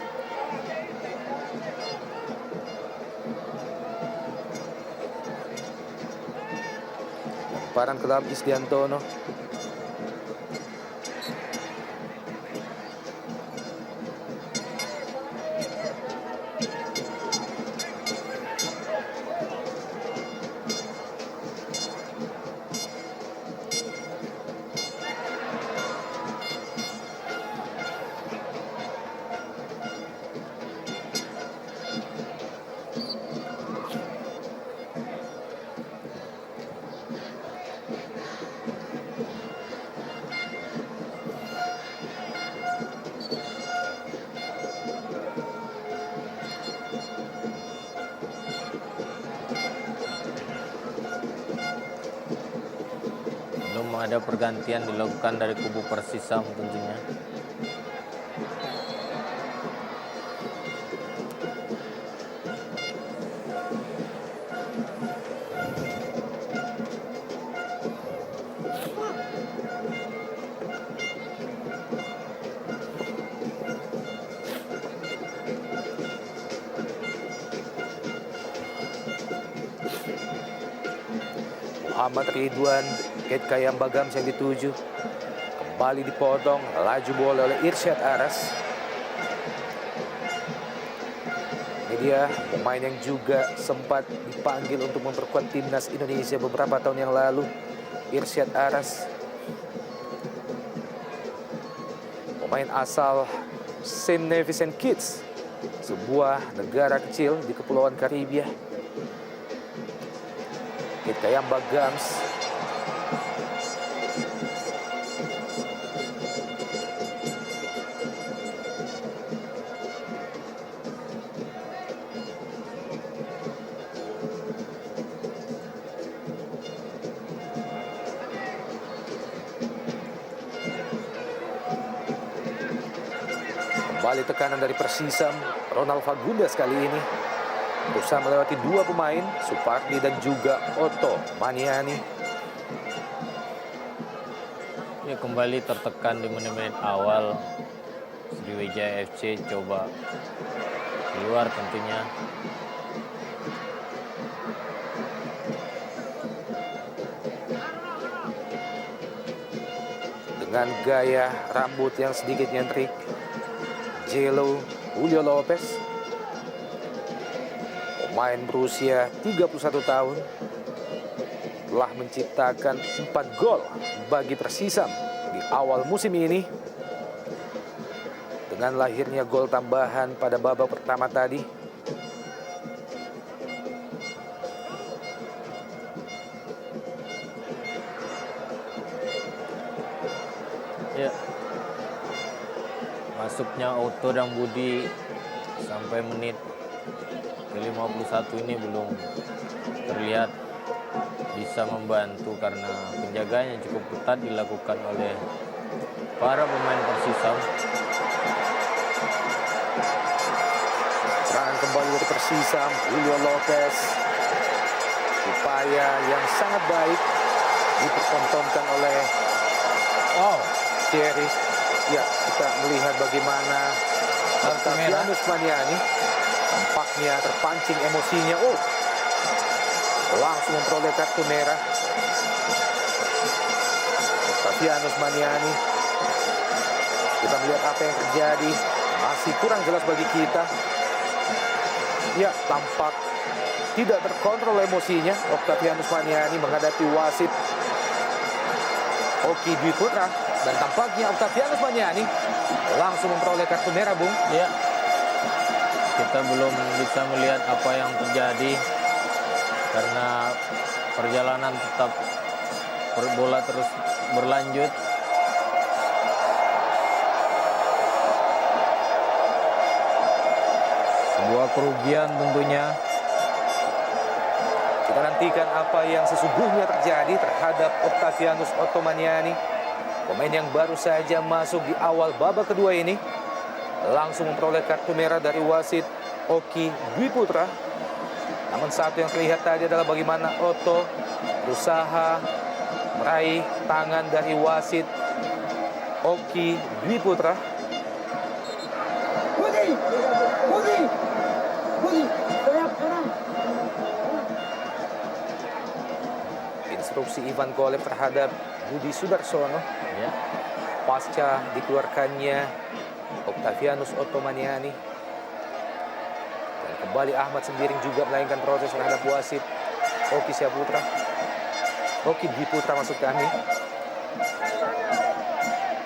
Lemparan ke dalam Isdiantono. Belum ada pergantian dilakukan dari kubu Persisam tentunya. Muhammad Ridwan, Kate Kayam Bagams yang dituju. Kembali dipotong, laju bola oleh Irsyad Aras. Ini dia pemain yang juga sempat dipanggil untuk memperkuat timnas Indonesia beberapa tahun yang lalu, Irsyad Aras. Pemain asal Saint Vincent Kitts, sebuah negara kecil di Kepulauan Karibia. Kate Kayam Bagams. Kembali tekanan dari Persisam, Ronald Fagundes kali ini berusaha melewati dua pemain, Supardi dan juga Otto Maniani. Ya, kembali tertekan di menit-menit awal. Sriwijaya FC coba keluar tentunya. Dengan gaya rambut yang sedikit nyentrik, Jello Julio Lopez, pemain berusia 31 tahun, telah menciptakan 4 gol bagi Persisam di awal musim ini. Dengan lahirnya gol tambahan pada babak pertama tadi. Ya. Masuknya Otto dan Budi sampai menit ke-51 ini belum terlihat bisa membantu karena penjagaannya cukup ketat dilakukan oleh para pemain Persisam. Serangan kembali dari Persisam, Julio Lopez. Upaya yang sangat baik dipertontonkan oleh Thierry. Ya, kita melihat bagaimana Octavianus Maniani tampaknya terpancing emosinya. Langsung memperoleh kartu merah. Octavianus Maniani. Kita melihat apa yang terjadi. Masih kurang jelas bagi kita. Ya, tampak tidak terkontrol emosinya Octavianus Maniani menghadapi wasit Oki Dwi Putra. Dan tampaknya Octavianus Maniani langsung memperoleh kartu merah, Bung. Ya, kita belum bisa melihat apa yang terjadi karena perjalanan tetap bola terus berlanjut. Sebuah kerugian tentunya. Kita nantikan apa yang sesungguhnya terjadi terhadap Octavianus Otto Maniani. Pemain yang baru saja masuk di awal babak kedua ini langsung memperoleh kartu merah dari wasit Oki Dwi Putra. Namun satu yang terlihat tadi adalah bagaimana Otto berusaha meraih tangan dari wasit Oki Dwi Putra. Instruksi disrupsi Ivan Kolev terhadap Budi Sudarsono. Ya. Pasca dikeluarkannya Octavianus Ottomaniani. Dan kembali Ahmad Sembiring juga melayangkan protes terhadap wasit Oki Syaputra. Oki Dwi Putra maksud kami.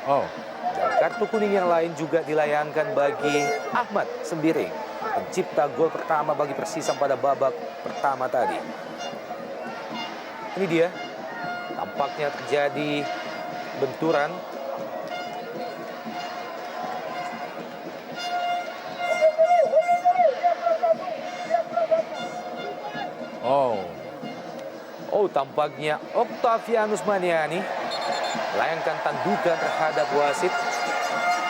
Oh, Dan kartu kuning yang lain juga dilayangkan bagi Ahmad Sembiring, pencipta gol pertama bagi Persisam pada babak pertama tadi. Ini dia, tampaknya terjadi benturan. Oh, tampaknya Octavianus Maniani melayangkan tandukan terhadap wasit.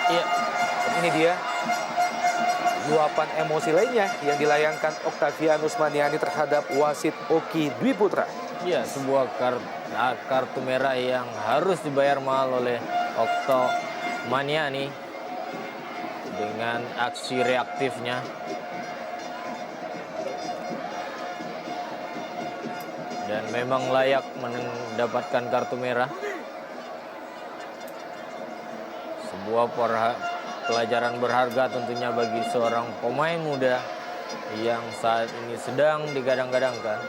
iya. Dan ini dia luapan emosi lainnya yang dilayangkan Octavianus Maniani terhadap wasit Oki Dwi Putra. Iya, sebuah kartu merah yang harus dibayar mahal oleh Okto Maniani dengan aksi reaktifnya. Dan memang layak mendapatkan kartu merah. Sebuah pelajaran berharga tentunya bagi seorang pemain muda yang saat ini sedang digadang-gadangkan.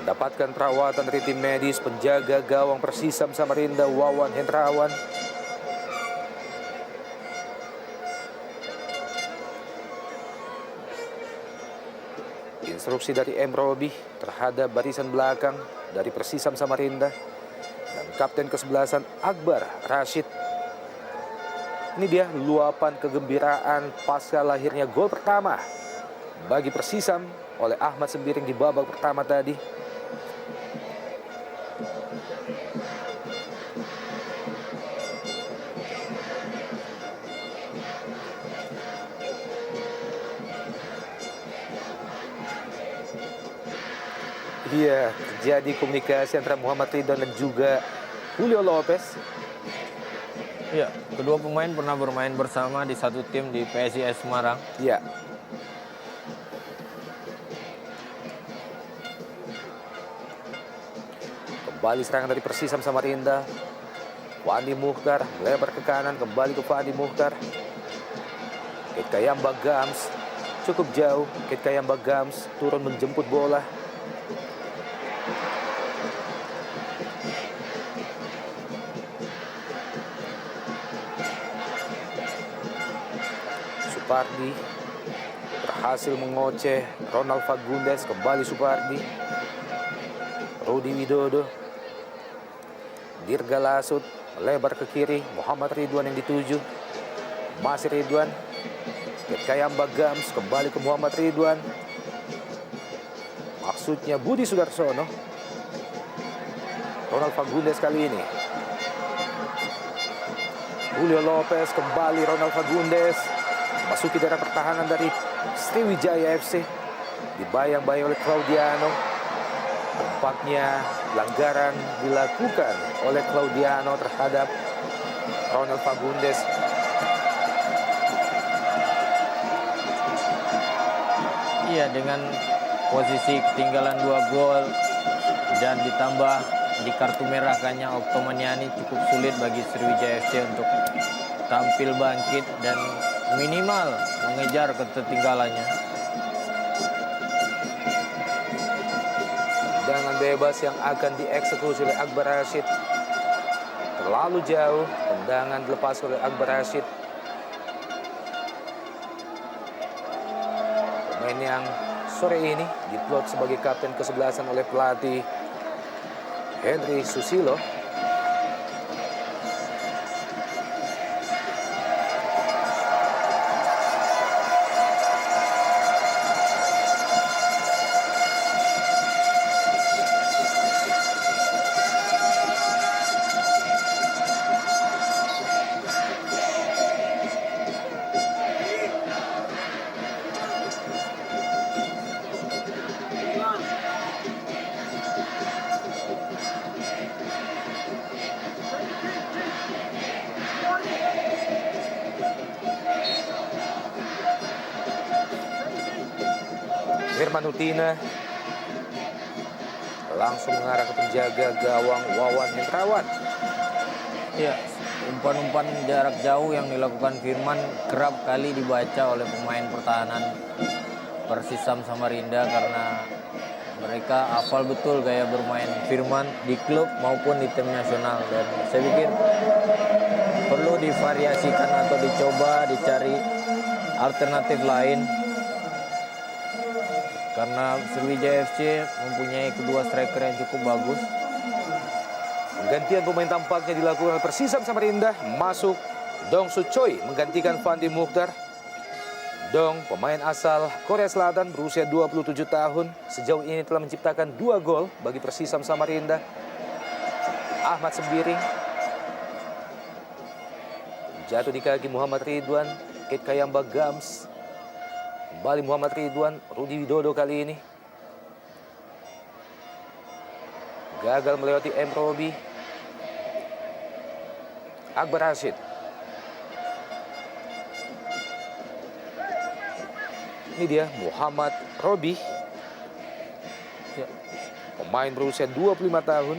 Mendapatkan perawatan dari tim medis penjaga gawang Persisam Samarinda Wawan Hendrawan. Instruksi dari M. Robi terhadap barisan belakang dari Persisam Samarinda dan kapten kesebelasan Akbar Rashid. Ini dia luapan kegembiraan pasca lahirnya gol pertama bagi Persisam oleh Ahmad Sembiring di babak pertama tadi. Iya, terjadi komunikasi antara Muhammad Ridwan dan juga Julio Lopez. Ya, kedua pemain pernah bermain bersama di satu tim di PSIS Semarang. Ya. Kembali serangan dari Persisam Samarinda. Fandi Mukhtar melebar ke kanan, kembali ke Fandi Mukhtar. Ketkayamba Gams cukup jauh. Ketkayamba Gams turun menjemput bola. Supardi berhasil mengoceh Ronald Fagundes, kembali Supardi. Rudi Widodo, Dirga Lasut melebar ke kiri, Muhammad Ridwan yang dituju. Masih Ridwan, Ketkayamba Gams kembali ke Muhammad Ridwan. Maksudnya Budi Sudarsono. Ronald Fagundes kali ini. Julio Lopez kembali, Ronald Fagundes masuki daerah pertahanan dari Sriwijaya FC. Dibayang-bayang oleh Claudiano. Tampaknya pelanggaran dilakukan oleh Claudiano terhadap Ronald Fagundes. Iya, dengan posisi ketinggalan 2 gol dan ditambah di kartu merah kayaknya Octomaniani cukup sulit bagi Sriwijaya FC untuk tampil bangkit dan minimal mengejar ketertinggalannya. Tendangan bebas yang akan dieksekusi oleh Akbar Rashid. Terlalu jauh, tendangan dilepas oleh Akbar Rashid. Pemain yang sore ini diplot sebagai kapten kesebelasan oleh pelatih Henry Susilo. Firman Utina langsung mengarah ke penjaga gawang Wawan Hendrawan. Ya, umpan-umpan jarak jauh yang dilakukan Firman kerap kali dibaca oleh pemain pertahanan Persisam Samarinda karena mereka hafal betul gaya bermain Firman di klub maupun di tim nasional, dan saya pikir perlu divariasikan atau dicoba dicari alternatif lain karena Sriwijaya FC mempunyai kedua striker yang cukup bagus. Gantian pemain tampaknya dilakukan oleh Persisam Samarinda. Masuk Dong Suchoi menggantikan Fandi Mukhtar. Dong, pemain asal Korea Selatan berusia 27 tahun, sejauh ini telah menciptakan 2 gol bagi Persisam Samarinda. Ahmad Sembiring jatuh di kaki Muhammad Ridwan. Kit Kayamba Gams. Kembali Muhammad Ridwan, Rudi Widodo kali ini gagal melewati M. Robi. Akbar Rashid. Ini dia Muhammad Robi. Ya, pemain berusia 25 tahun.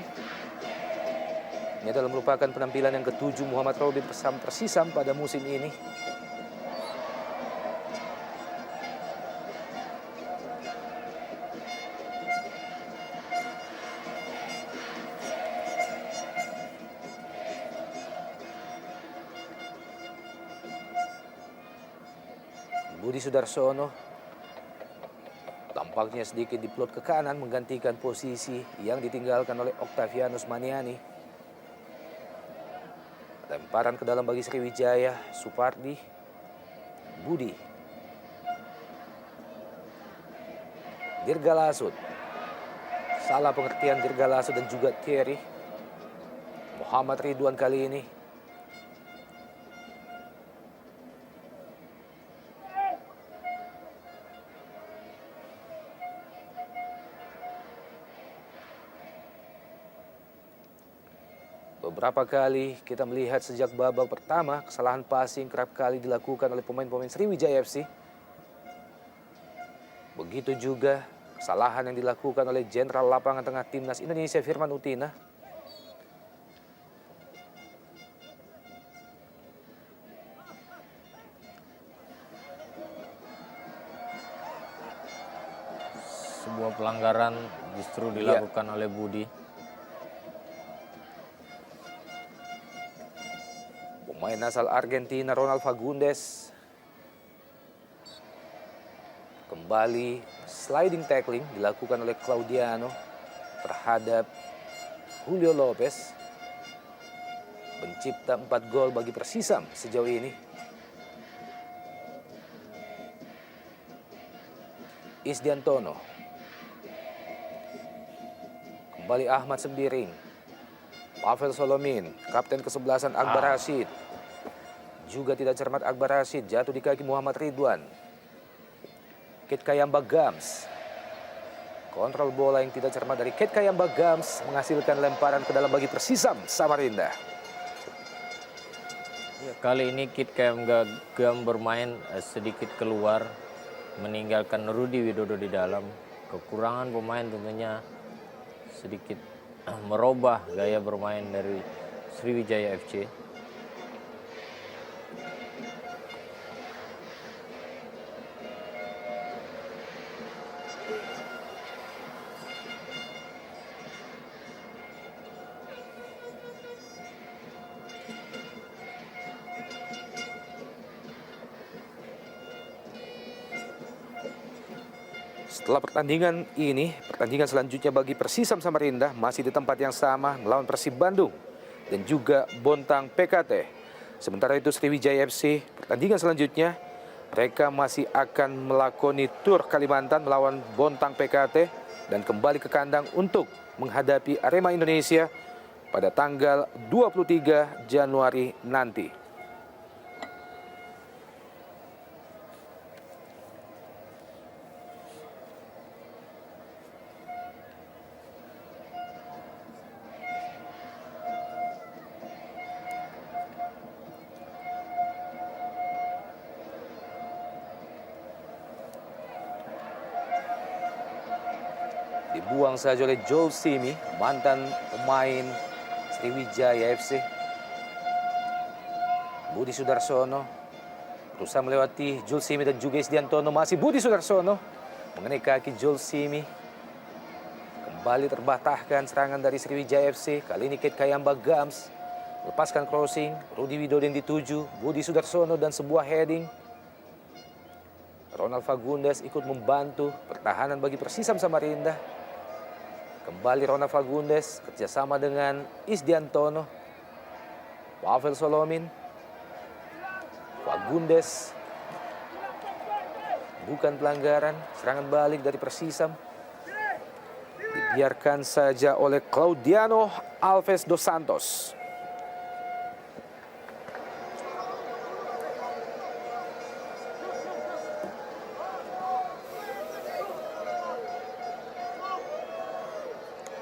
Ini adalah merupakan penampilan yang ke-7 Muhammad Robi bersama Persisam pada musim ini. Budi Sudarsono tampaknya sedikit diplot ke kanan menggantikan posisi yang ditinggalkan oleh Octavianus Maniani. Lemparan ke dalam bagi Sriwijaya, Supardi, Budi. Dirgalasut. Salah pengertian Dirgalasut dan juga Thierry. Muhammad Ridwan kali ini. Beberapa kali kita melihat sejak babak pertama kesalahan passing kerap kali dilakukan oleh pemain-pemain Sriwijaya FC. Begitu juga kesalahan yang dilakukan oleh Jenderal Lapangan Tengah Timnas Indonesia Firman Utina. Sebuah pelanggaran justru dilakukan oleh Budi. Pemain asal Argentina Ronald Fagundes kembali sliding tackling dilakukan oleh Claudiano terhadap Julio Lopez. Pencipta 4 gol bagi Persisam sejauh ini. Isdiantono. Kembali Ahmad Sembiring. Pavel Solomin, kapten ke-11 Akbar Rashid. Juga tidak cermat Akbar Rashid, jatuh di kaki Muhammad Ridwan. Kit Kayamba Gams. Kontrol bola yang tidak cermat dari Kit Kayamba Gams menghasilkan lemparan ke dalam bagi Persisam Samarinda. Ya, kali ini Kit Kayamba Gams bermain sedikit keluar, meninggalkan Rudi Widodo di dalam. Kekurangan pemain tentunya sedikit merubah gaya bermain dari Sriwijaya FC. Setelah pertandingan ini, pertandingan selanjutnya bagi Persisam Samarinda masih di tempat yang sama melawan Persib Bandung dan juga Bontang PKT. Sementara itu Sriwijaya FC, pertandingan selanjutnya mereka masih akan melakoni tur Kalimantan melawan Bontang PKT dan kembali ke kandang untuk menghadapi Arema Indonesia pada tanggal 23 Januari nanti. Dibuang saja oleh Joel Simi, mantan pemain Sriwijaya FC. Budi Sudarsono berusaha melewati Joel Simi dan juga Isdiantono. Masih Budi Sudarsono mengenai kaki Joel Simi. Kembali terbatahkan serangan dari Sriwijaya FC. Kali ini Kate Kayamba Gams lepaskan crossing. Rudi Widodo yang dituju, Budi Sudarsono dan sebuah heading. Ronald Fagundes ikut membantu pertahanan bagi Persisam Samarinda. Kembali Ronald Fagundes kerjasama dengan Isdiantono. Pavel Solomin. Fagundes. Bukan pelanggaran, serangan balik dari Persisam. Dibiarkan saja oleh Claudiano Alves dos Santos.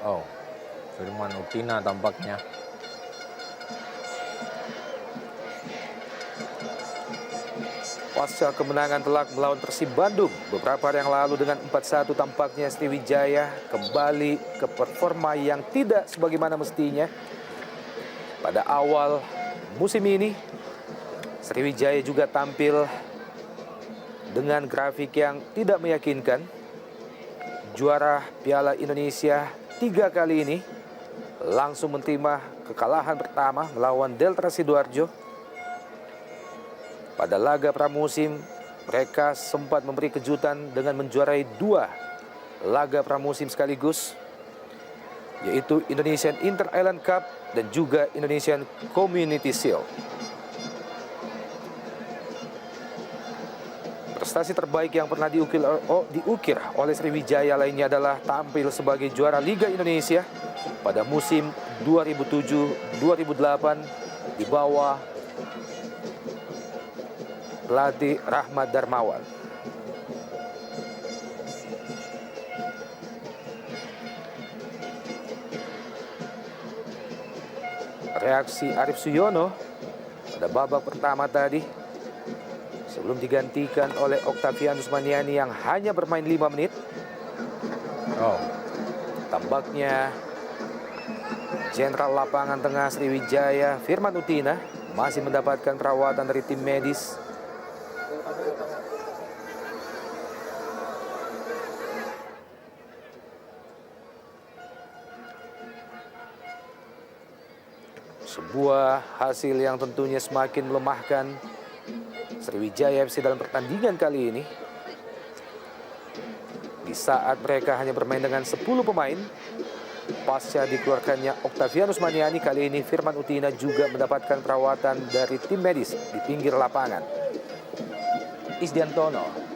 Oh, Firman Utina tampaknya. Pasca kemenangan telak melawan Persib Bandung beberapa hari yang lalu dengan 4-1, tampaknya Sriwijaya kembali ke performa yang tidak sebagaimana mestinya. Pada awal musim ini, Sriwijaya juga tampil dengan grafik yang tidak meyakinkan. Juara Piala Indonesia 3 kali ini langsung menerima kekalahan pertama melawan Delta Sidoarjo. Pada laga pramusim, mereka sempat memberi kejutan dengan menjuarai 2 laga pramusim sekaligus, yaitu Indonesian Inter Island Cup dan juga Indonesian Community Shield. Prestasi terbaik yang pernah diukir oleh Sriwijaya lainnya adalah tampil sebagai juara Liga Indonesia pada musim 2007-2008 di bawah pelatih Rahmat Darmawan. Reaksi Arif Suyono pada babak pertama tadi sebelum digantikan oleh Octavianus Maniani yang hanya bermain 5 menit. Tampaknya Jenderal Lapangan Tengah Sriwijaya Firman Utina masih mendapatkan perawatan dari tim medis. Sebuah hasil yang tentunya semakin melemahkan Sriwijaya FC dalam pertandingan kali ini. Di saat mereka hanya bermain dengan 10 pemain, pasca dikeluarkannya Octavianus Maniani, kali ini Firman Utina juga mendapatkan perawatan dari tim medis di pinggir lapangan. Isdiantono.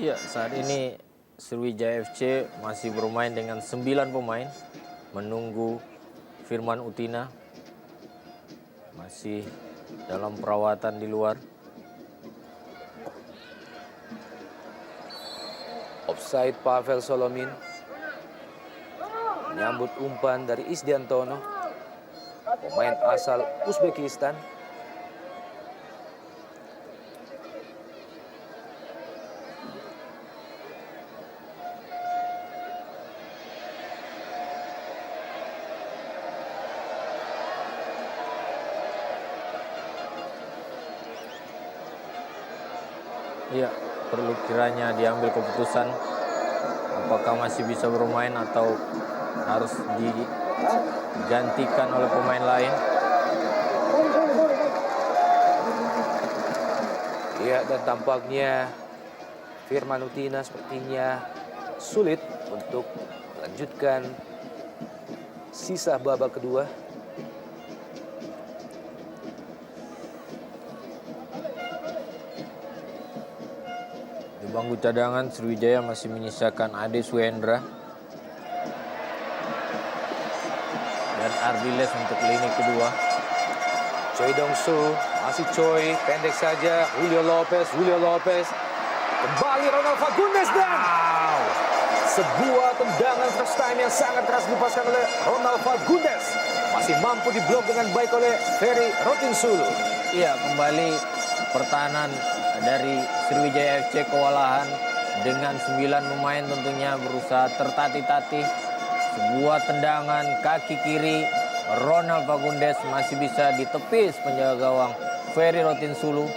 Ya, saat ini Sriwijaya FC masih bermain dengan 9 pemain, menunggu Firman Utina masih dalam perawatan di luar. Offside Pavel Solomin. Menyambut umpan dari Isdiantono, pemain asal Uzbekistan. Iya, perlu kiranya diambil keputusan apakah masih bisa bermain atau harus digantikan oleh pemain lain. Ya, dan tampaknya Firman Utina sepertinya sulit untuk melanjutkan sisa babak kedua. Di bangku cadangan Sriwijaya masih menyisakan Ade Suendra dan Ardiles untuk lini kedua. Choi Dong-soo, masih Choi, pendek saja. Julio Lopez. Kembali Ronald Fagundes dan Sebuah tendangan first time yang sangat keras dilepaskan oleh Ronald Fagundes. Masih mampu diblok dengan baik oleh Ferry Rotinsulu. Iya, kembali pertahanan dari Sriwijaya FC kewalahan dengan 9 pemain tentunya berusaha tertatih-tatih. Sebuah tendangan kaki kiri Ronald Fagundes masih bisa ditepis penjaga gawang Ferry Rotinsulu.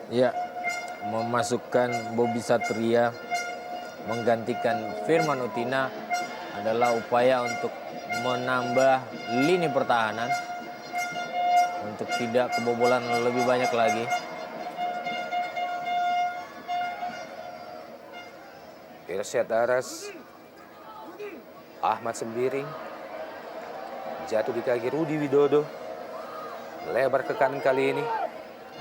Ya, memasukkan Bobby Satria menggantikan Firman Utina adalah upaya untuk menambah lini pertahanan untuk tidak kebobolan lebih banyak lagi. Irsyad Aras, Ahmad Sembiring, jatuh di kaki Rudi Widodo, lebar ke kanan kali ini.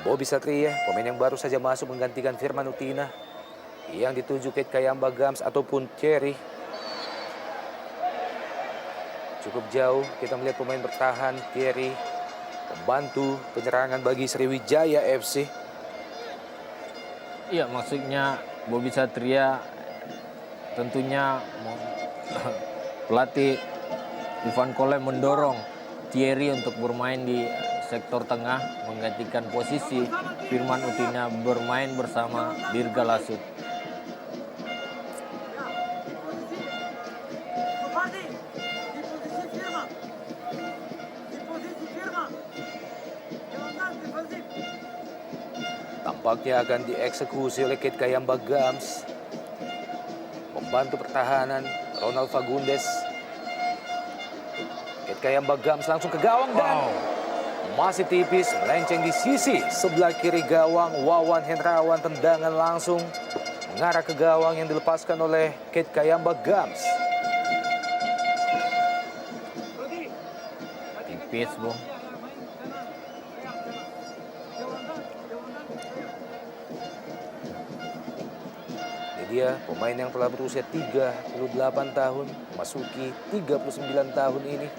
Bobby Satria, pemain yang baru saja masuk menggantikan Firman Utina, yang dituju ke Kayamba Gams ataupun Thierry. Cukup jauh kita melihat pemain bertahan Thierry membantu penyerangan bagi Sriwijaya FC. Iya, maksudnya Bobby Satria tentunya pelatih Ivan Kolev mendorong Thierry untuk bermain di sektor tengah menggantikan posisi Firman Utina bermain bersama Dirga Lasut. Tampaknya akan dieksekusi oleh Kit Kayamba Gams. Membantu pertahanan Ronald Fagundes. Kit Kayamba Gams langsung ke gawang dan masih tipis melenceng di sisi sebelah kiri gawang. Wawan Hendrawan, tendangan langsung mengarah ke gawang yang dilepaskan oleh Kit Kayamba Gams. Tipis, Bung. Dia pemain yang telah berusia 38 tahun, masuki 39 tahun ini.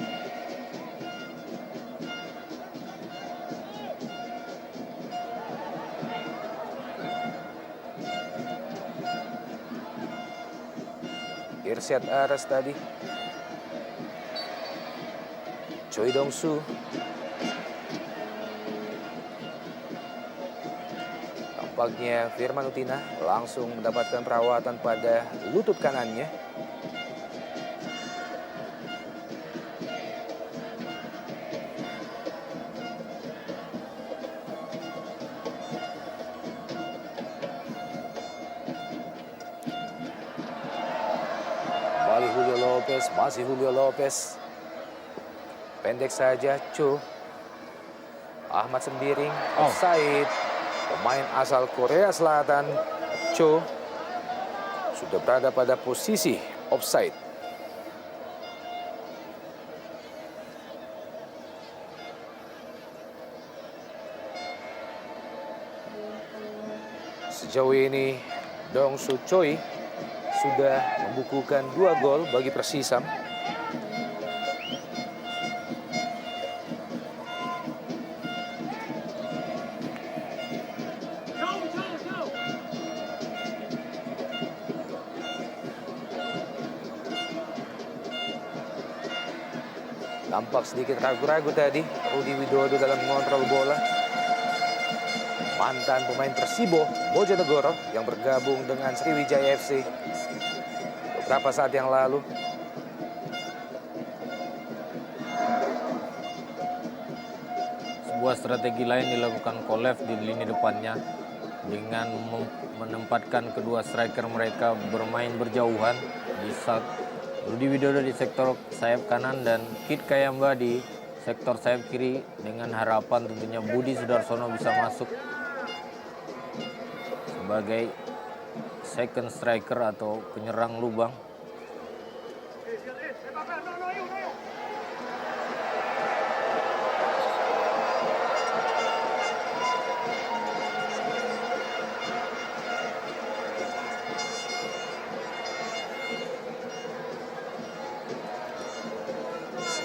Irsyad Aras tadi. Choi Dong-soo. Tampaknya Firman Utina langsung mendapatkan perawatan pada lutut kanannya. Kembali Julio Lopez, masih Julio Lopez. Pendek saja, Cho. Ahmad Sembiring, offside. Pemain asal Korea Selatan, Cho, sudah berada pada posisi offside. Sejauh ini, Dong Soo Choi sudah membukukan 2 gol bagi Persisam. Tampak sedikit ragu-ragu tadi Rudi Widodo dalam mengontrol bola. Mantan pemain Persibo Bojonegoro yang bergabung dengan Sriwijaya FC beberapa saat yang lalu. Sebuah strategi lain dilakukan Kolev di lini depannya dengan menempatkan kedua striker mereka bermain berjauhan di saat Rudi Widodo di sektor sayap kanan dan Kit Kayamba di sektor sayap kiri dengan harapan tentunya Budi Sudarsono bisa masuk sebagai second striker atau penyerang lubang.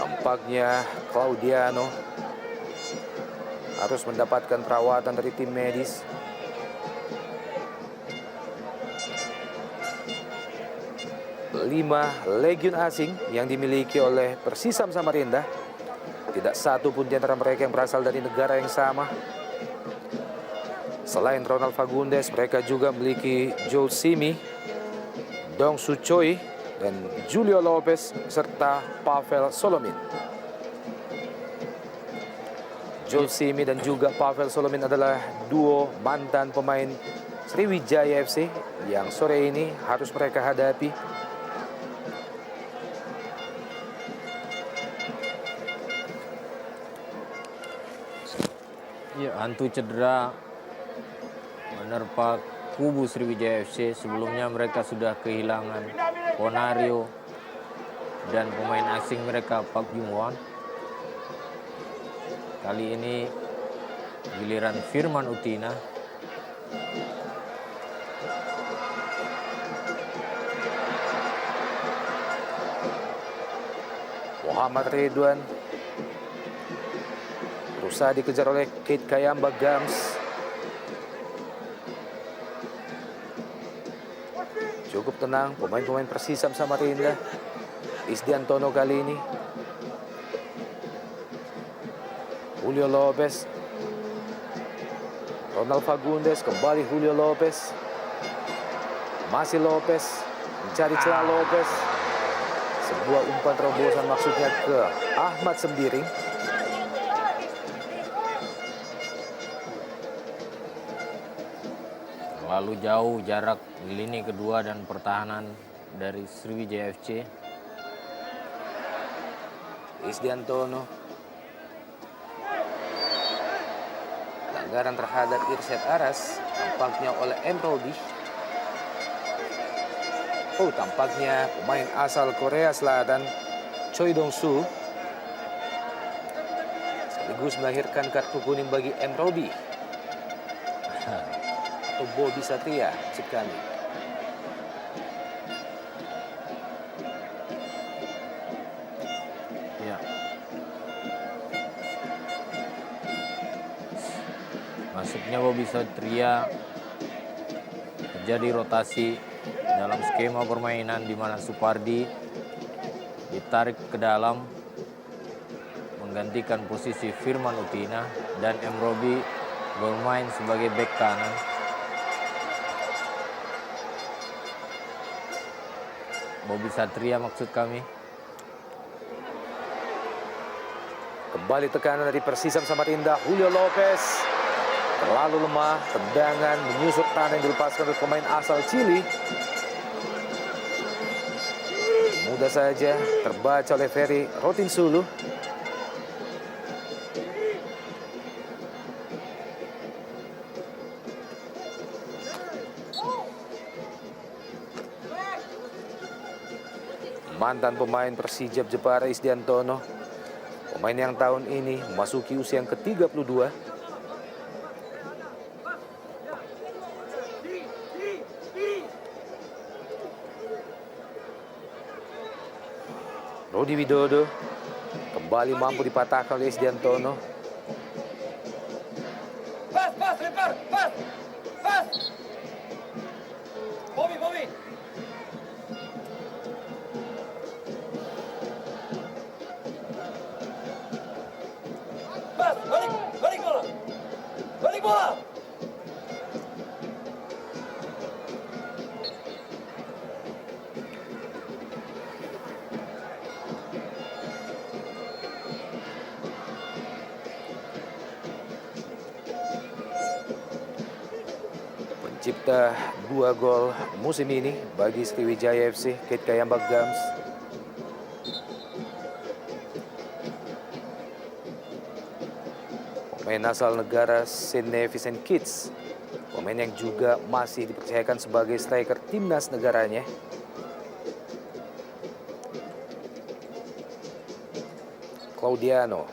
Tampaknya Claudiano harus mendapatkan perawatan dari tim medis. Lima legiun asing yang dimiliki oleh Persisam Samarinda. Tidak satu pun di antara mereka yang berasal dari negara yang sama. Selain Ronald Fagundes, mereka juga memiliki Joel Simi, Dong Su Choi, dan Julio Lopez, serta Pavel Solomin. Joel Simi dan juga Pavel Solomin adalah duo mantan pemain Sriwijaya FC yang sore ini harus mereka hadapi. Ya, hantu cedera menerpa kubu Sriwijaya FC. Sebelumnya mereka sudah kehilangan Ponario dan pemain asing mereka Park Jung-won. Kali ini giliran Firman Utina. Muhammad Ridwan berusaha dikejar oleh Kate Kayamba Gams. Cukup tenang pemain-pemain Persisam Samarinda. Isdiantono kali ini. Julio Lopez. Ronald Fagundes, kembali Julio Lopez. Masih Lopez, mencari celah Lopez. Sebuah umpan terobosan maksudnya ke Ahmad Sembiring. Lalu jauh jarak lini kedua dan pertahanan dari Sriwijaya FC. Isdiantono. Pelanggaran terhadap Irsyad Aras tampaknya oleh M. Robi. Oh, tampaknya pemain asal Korea Selatan Choi Dong-soo sekaligus melahirkan kartu kuning bagi M. Robi atau Bobby Satria sekali. Ya. Masuknya Bobby Satria, terjadi rotasi dalam skema permainan di mana Supardi ditarik ke dalam menggantikan posisi Firman Utina dan M. Robi bermain sebagai bek kanan. Bobby Satria maksud kami. Kembali tekanan dari Persisam Samarinda. Julio Lopez terlalu lemah. Tendangan menyusut tanah yang dilepaskan oleh pemain asal Chili. Mudah saja terbaca oleh Ferry Rotinsulu. Mantan pemain Persijap Jepara Isdiantono, pemain yang tahun ini memasuki usia yang ke-32. Rudi Widodo kembali mampu dipatahkan oleh Isdiantono. Pas, lempar, pas. Bobby. Pas, balik bola. Pencipta 2 gol musim ini bagi Sriwijaya FC, Kate Kayamba Gams. Pemain asal negara St. Nevis and Kitts, pemain yang juga masih dipercayakan sebagai striker timnas negaranya. Claudiano.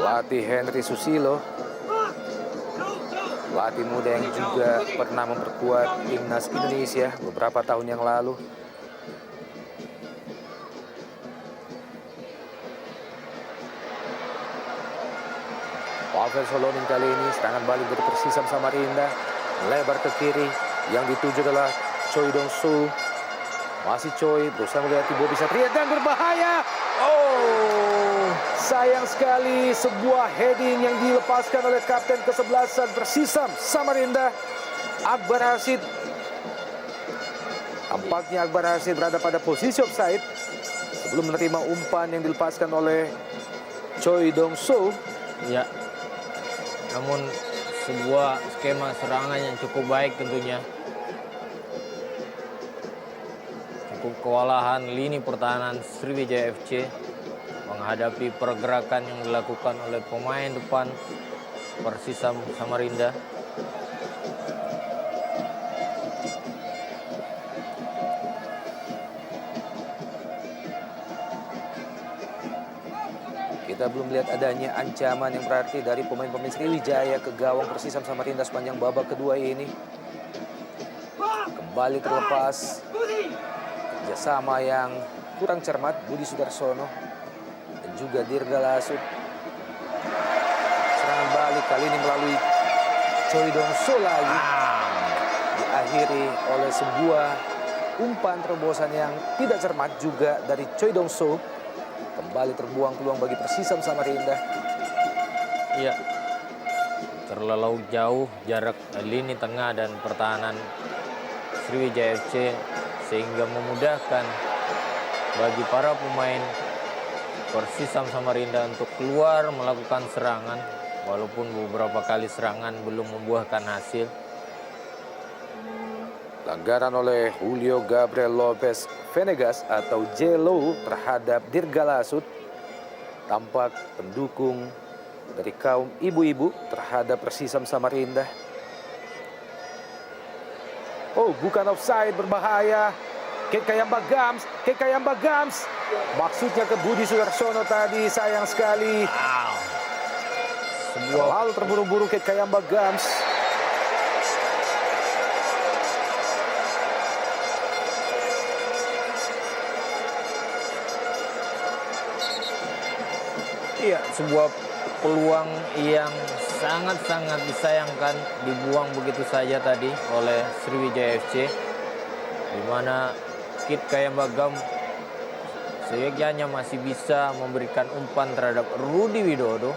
pelatih Henry Susilo, pelatih muda yang juga pernah memperkuat timnas Indonesia beberapa tahun yang lalu. Pavel Solomin kali ini serangan balik dari Persisam Samarinda, melebar ke kiri, yang dituju adalah Choi Dong-soo. Masih Choi berusaha melihat Bobby Satria dan berbahaya. Oh, sayang sekali sebuah heading yang dilepaskan oleh kapten kesebelasan Persisam Samarinda, Akbar Rashid. Tampaknya Akbar Rashid berada pada posisi offside sebelum menerima umpan yang dilepaskan oleh Choi Dong-soo. Ya, namun sebuah skema serangan yang cukup baik tentunya. Cukup kewalahan lini pertahanan Sriwijaya FC menghadapi pergerakan yang dilakukan oleh pemain depan Persisam Samarinda. Kita belum lihat adanya ancaman yang berarti dari pemain-pemain Sriwijaya ke gawang Persisam Samarinda sepanjang babak kedua ini. Kembali terlepas. Kerjasama yang kurang cermat Budi Sudarsono dan juga Dirga Lasut. Serangan balik kali ini melalui Choi Dong-soo lagi. Diakhiri oleh sebuah umpan terobosan yang tidak cermat juga dari Choi Dong-soo. Kembali terbuang peluang bagi Persisam Samarinda. Iya, terlalu jauh jarak lini tengah dan pertahanan Sriwijaya FC sehingga memudahkan bagi para pemain Persisam Samarinda untuk keluar melakukan serangan, walaupun beberapa kali serangan belum membuahkan hasil. Pelanggaran oleh Julio Gabriel Lopez Venegas atau Jelo terhadap Dirga Lasut. Tampak pendukung dari kaum ibu-ibu terhadap Persisam Samarinda. Oh, bukan offside, berbahaya. Kekayamba Gams. Maksudnya ke Budi Sudarsono tadi, sayang sekali. Lalu terburu-buru Kekayamba Gams. Iya, sebuah peluang yang sangat-sangat disayangkan dibuang begitu saja tadi oleh Sriwijaya FC, di mana Kit Kayambagam seyogyanya masih bisa memberikan umpan terhadap Rudi Widodo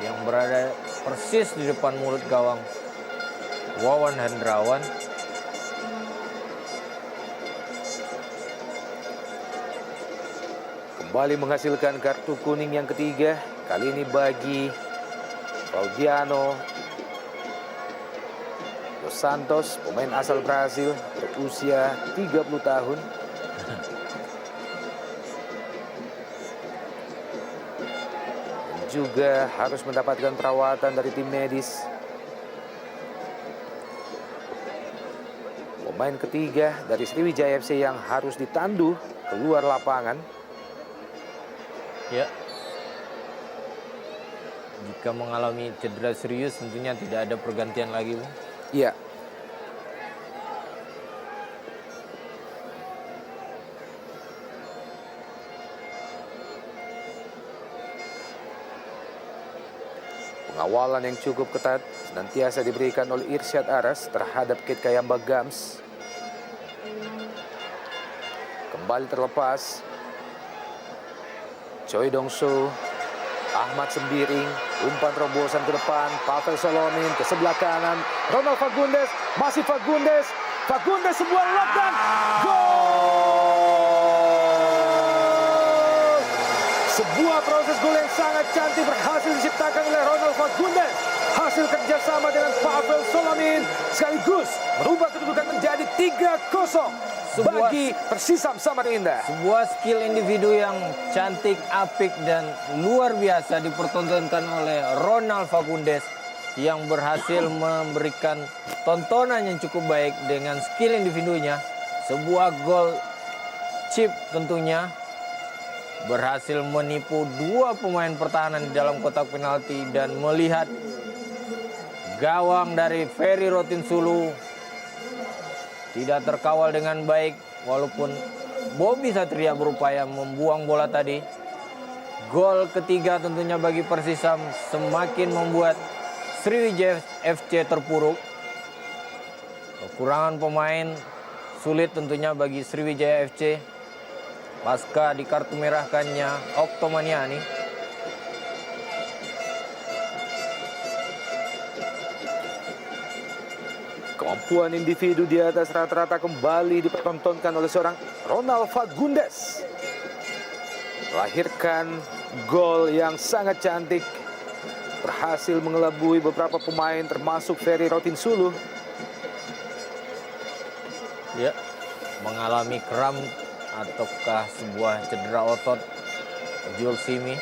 yang berada persis di depan mulut gawang Wawan Hendrawan. Kembali menghasilkan kartu kuning yang ketiga. Kali ini bagi Claudiano Dos Santos, pemain asal Brasil berusia 30 tahun. Dan juga harus mendapatkan perawatan dari tim medis. Pemain ketiga dari Sriwijaya FC yang harus ditandu keluar lapangan. Ya, jika mengalami cedera serius tentunya tidak ada pergantian lagi, Bu. Iya. Pengawalan yang cukup ketat senantiasa diberikan oleh Irsyad Aras terhadap Kit Kayamba Gams. Kembali terlepas. Choi Dong-soo, Ahmad Sembiring, umpan terobosan ke depan, Pavel Solomin ke sebelah kanan, Ronald Fagundes, masih Fagundes sebuah ledakan, gol! Sebuah proses gol yang sangat cantik berhasil diciptakan oleh Ronald Fagundes. Hasil kerjasama dengan Pavel Solomin sekaligus merubah kedudukan menjadi 3-0. Bagi Persisam Samarinda. Sebuah skill individu yang cantik, apik, dan luar biasa dipertontonkan oleh Ronald Fagundes yang berhasil memberikan tontonan yang cukup baik dengan skill individunya. Sebuah gol chip tentunya berhasil menipu dua pemain pertahanan di dalam kotak penalti dan melihat gawang dari Ferry Rotinsulu tidak terkawal dengan baik, walaupun Bobby Satria berupaya membuang bola tadi. Gol ketiga tentunya bagi Persisam semakin membuat Sriwijaya FC terpuruk. Kekurangan pemain sulit tentunya bagi Sriwijaya FC pasca dikartu merahkannya Oktomaniani. Kemampuan individu di atas rata-rata kembali dipertontonkan oleh seorang Ronald Fagundes. Melahirkan gol yang sangat cantik. Berhasil mengelabui beberapa pemain termasuk Ferry Rotinsulu. Ya, mengalami kram ataukah sebuah cedera otot Jules Simi.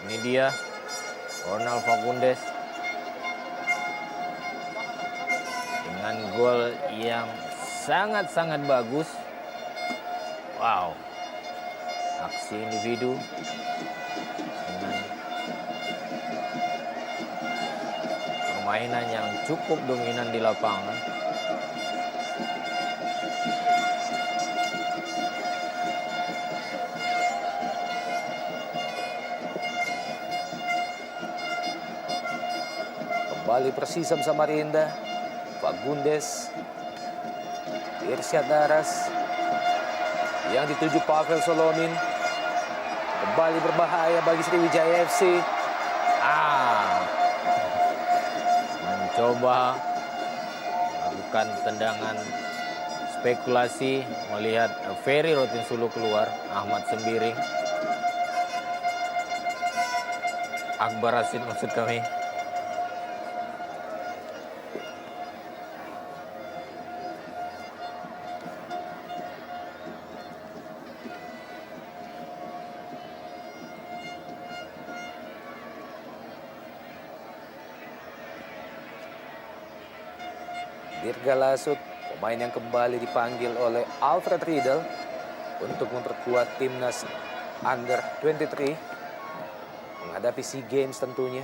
Ini dia Ronald Fagundes dengan gol yang sangat-sangat bagus. Wow, aksi individu dengan permainan yang cukup dominan di lapangan. Kembali Persisam Samarinda. Fagundes, Irsyad Daras, yang dituju Pavel Solomin. Kembali berbahaya bagi Sriwijaya FC. Mencoba melakukan tendangan spekulasi melihat Ferry Rotinsulu keluar. Ahmad Sembiring, Akbar Rashid maksud kami. Dirga Lasut, pemain yang kembali dipanggil oleh Alfred Riedel untuk memperkuat timnas Under 23 menghadapi SEA Games tentunya.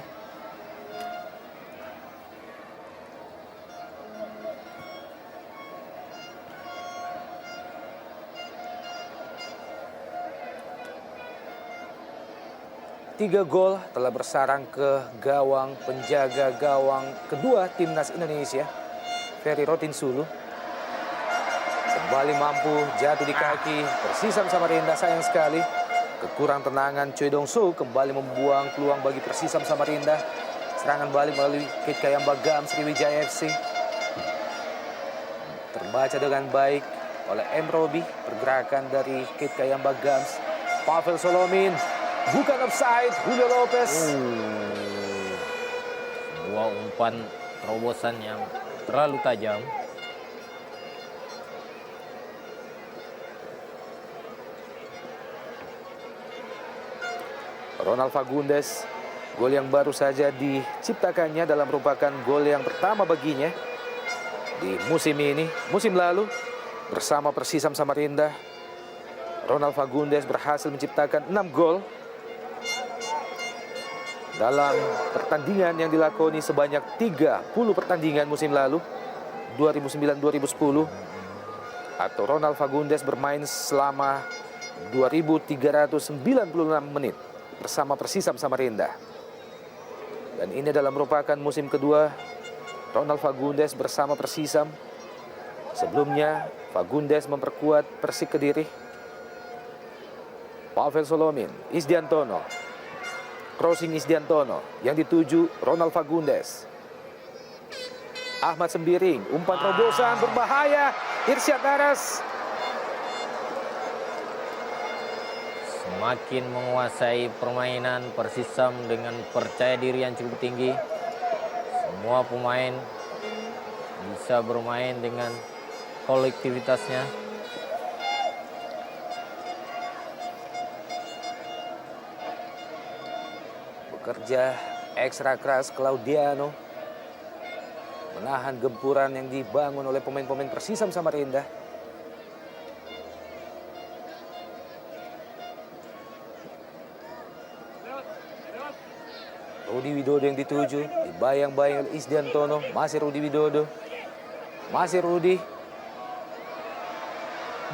Tiga gol telah bersarang ke gawang penjaga gawang kedua timnas Indonesia, Ferry Rotinsulu. Kembali mampu jatuh di kaki Persisam Samarinda, sayang sekali. Kekurang tenangan Choi Dong Soo kembali membuang peluang bagi Persisam Samarinda. Serangan balik melalui Kit Kayamba Gam Sriwijaya FC. Terbaca dengan baik oleh M. Robi, pergerakan dari Kit Kayamba Gams. Pavel Solomin, bukan offside, Julio Lopez. Sebuah umpan terobosan yang terlalu tajam. Ronald Fagundes, gol yang baru saja diciptakannya dalam merupakan gol yang pertama baginya di musim ini. Musim lalu bersama Persisam Samarinda, Ronald Fagundes berhasil menciptakan 6 gol dalam pertandingan yang dilakoni sebanyak 30 pertandingan musim lalu 2009-2010, atau Ronald Fagundes bermain selama 2.396 menit bersama Persisam Samarinda. Dan ini adalah merupakan musim kedua Ronald Fagundes bersama Persisam. Sebelumnya Fagundes memperkuat Persik Kediri. Pavel Solomin, Isdiantono, crossing Isdiantono yang dituju Ronald Fagundes. Ahmad Sembiring, umpan terobosan berbahaya, Irsyad Daras. Semakin menguasai permainan Persisam dengan percaya diri yang cukup tinggi. Semua pemain bisa bermain dengan kolektivitasnya. Kerja ekstra keras Claudiano menahan gempuran yang dibangun oleh pemain-pemain Persisam Samarinda. Rudi Widodo yang dituju, dibayang-bayang oleh Isdiantono. Masih Rudi Widodo, masih Rudi.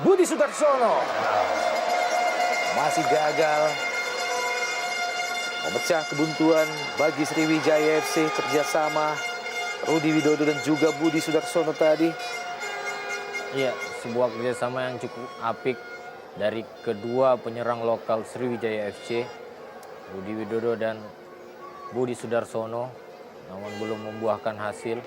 Budi Sudarsono masih gagal memecah kebuntuan bagi Sriwijaya FC. Kerjasama Rudi Widodo dan juga Budi Sudarsono tadi. Iya, sebuah kerjasama yang cukup apik dari kedua penyerang lokal Sriwijaya FC, Rudi Widodo dan Budi Sudarsono, namun belum membuahkan hasil.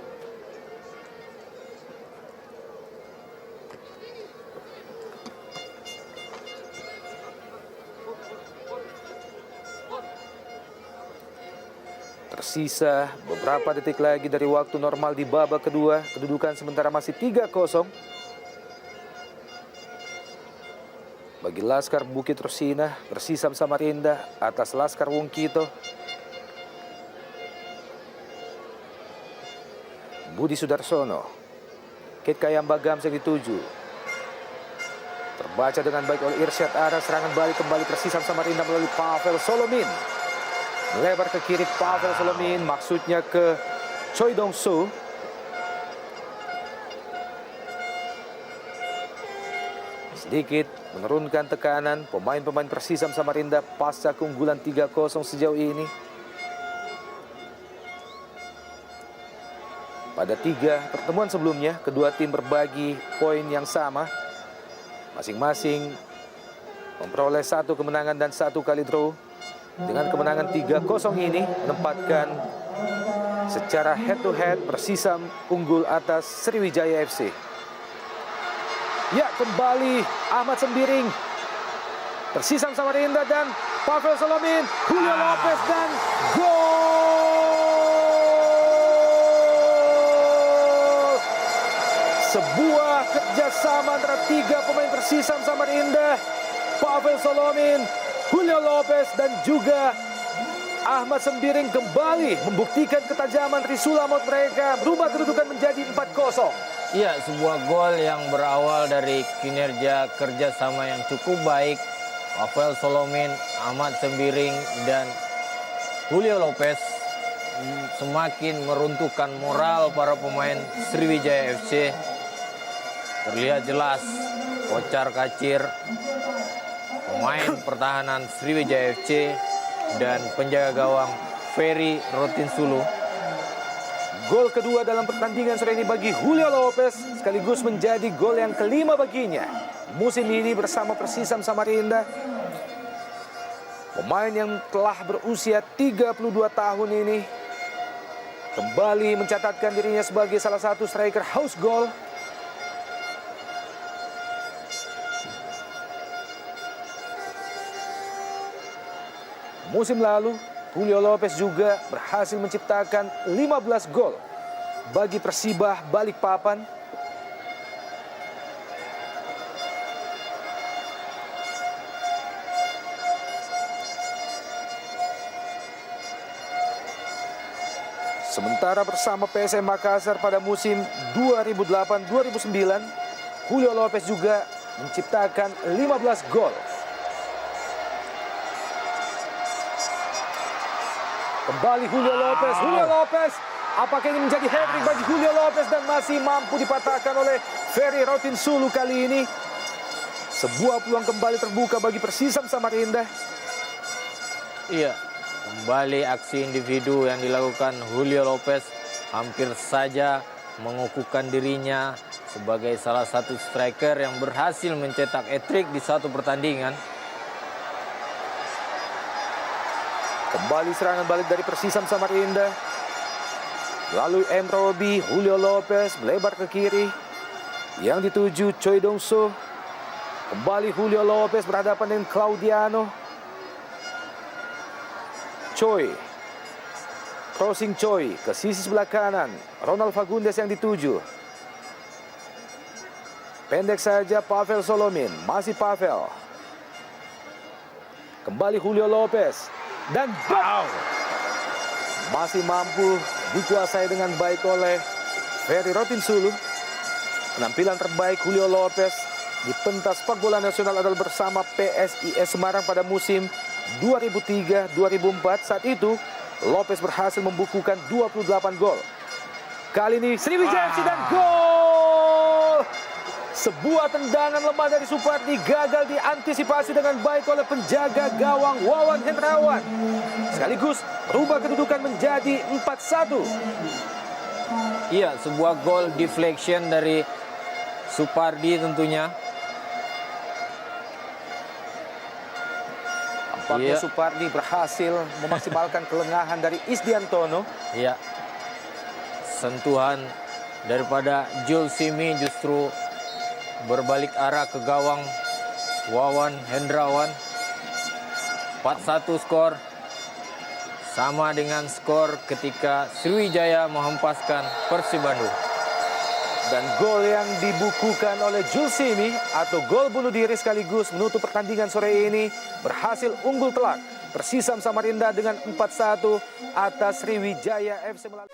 Tersisa beberapa detik lagi dari waktu normal di babak kedua. Kedudukan sementara masih 3-0. Bagi Laskar Bukit Rosina, Persisam Samarinda atas Laskar Wongkito. Budi Sudarsono, Kit Kayamba Gams yang dituju. Terbaca dengan baik oleh Irsyad Ara. Serangan balik kembali Persisam Samarinda melalui Pavel Solomin. Melebar ke kiri Pavel Solomin, maksudnya ke Choi Dong-soo. Sedikit menurunkan tekanan pemain-pemain Persisam Samarinda pasca keunggulan 3-0 sejauh ini. Pada 3 pertemuan sebelumnya, kedua tim berbagi poin yang sama. Masing-masing memperoleh 1 kemenangan dan 1 kali draw. Dengan kemenangan 3-0 ini menempatkan secara head-to-head Persisam unggul atas Sriwijaya FC. Ya, kembali Ahmad Sembiring. Persisam Samarinda dan Pavel Solomin, Julio Lopez dan gol! Sebuah kerjasama antara 3 pemain Persisam Samarinda, Pavel Solomin, Julio Lopez dan juga Ahmad Sembiring kembali membuktikan ketajaman Trisula Maut mereka, berubah kedudukan menjadi 4-0. Iya, sebuah gol yang berawal dari kinerja kerjasama yang cukup baik Pavel Solomin, Ahmad Sembiring dan Julio Lopez semakin meruntuhkan moral para pemain Sriwijaya FC. Terlihat jelas kocar-kacir pemain pertahanan Sriwijaya FC dan penjaga gawang Ferry Rotinsulu. Gol kedua dalam pertandingan sore ini bagi Julio Lopez sekaligus menjadi gol yang kelima baginya musim ini bersama Persisam Samarinda. Pemain yang telah berusia 32 tahun ini kembali mencatatkan dirinya sebagai salah satu striker house goal. Musim lalu, Julio Lopez juga berhasil menciptakan 15 gol bagi Persibah Balikpapan. Sementara bersama PSM Makassar pada musim 2008-2009, Julio Lopez juga menciptakan 15 gol. Kembali Julio Lopez, apakah ini menjadi hat-trick bagi Julio Lopez dan masih mampu dipatahkan oleh Ferry Rotinsulu kali ini. Sebuah peluang kembali terbuka bagi Persisam Samarinda. Iya, kembali aksi individu yang dilakukan Julio Lopez hampir saja mengukuhkan dirinya sebagai salah satu striker yang berhasil mencetak hat-trick di satu pertandingan. Kembali serangan balik dari Persisam Samarinda. Lalu M. Robi, Julio Lopez melebar ke kiri. Yang dituju Choi Dong-soo. Kembali Julio Lopez berhadapan dengan Claudiano. Choi. Crossing Choi ke sisi sebelah kanan. Ronald Fagundes yang dituju. Pendek saja Pavel Solomin. Masih Pavel. Kembali Julio Lopez. Dan masih mampu dikuasai dengan baik oleh Ferry Rotinsulu. Penampilan terbaik Julio Lopez di pentas sepak bola nasional adalah bersama PSIS Semarang pada musim 2003-2004. Saat itu Lopez berhasil membukukan 28 gol. Kali ini Sriwijaya FC dan gol! Sebuah tendangan lemah dari Supardi gagal diantisipasi dengan baik oleh penjaga gawang Wawan Hendrawan. Sekaligus berubah kedudukan menjadi 4-1. Iya, sebuah gol deflection dari Supardi tentunya. Tampaknya Iya. Supardi berhasil memaksimalkan kelengahan dari Isdiantono. Iya. Sentuhan daripada Jules Simi justru berbalik arah ke gawang Wawan Hendrawan. 4-1 skor. Sama dengan skor ketika Sriwijaya menghempaskan Persib Bandung. Dan gol yang dibukukan oleh Jules Simi atau gol bunuh diri sekaligus menutup pertandingan sore ini berhasil unggul telak. Persisam Samarinda dengan 4-1 atas Sriwijaya FC melalui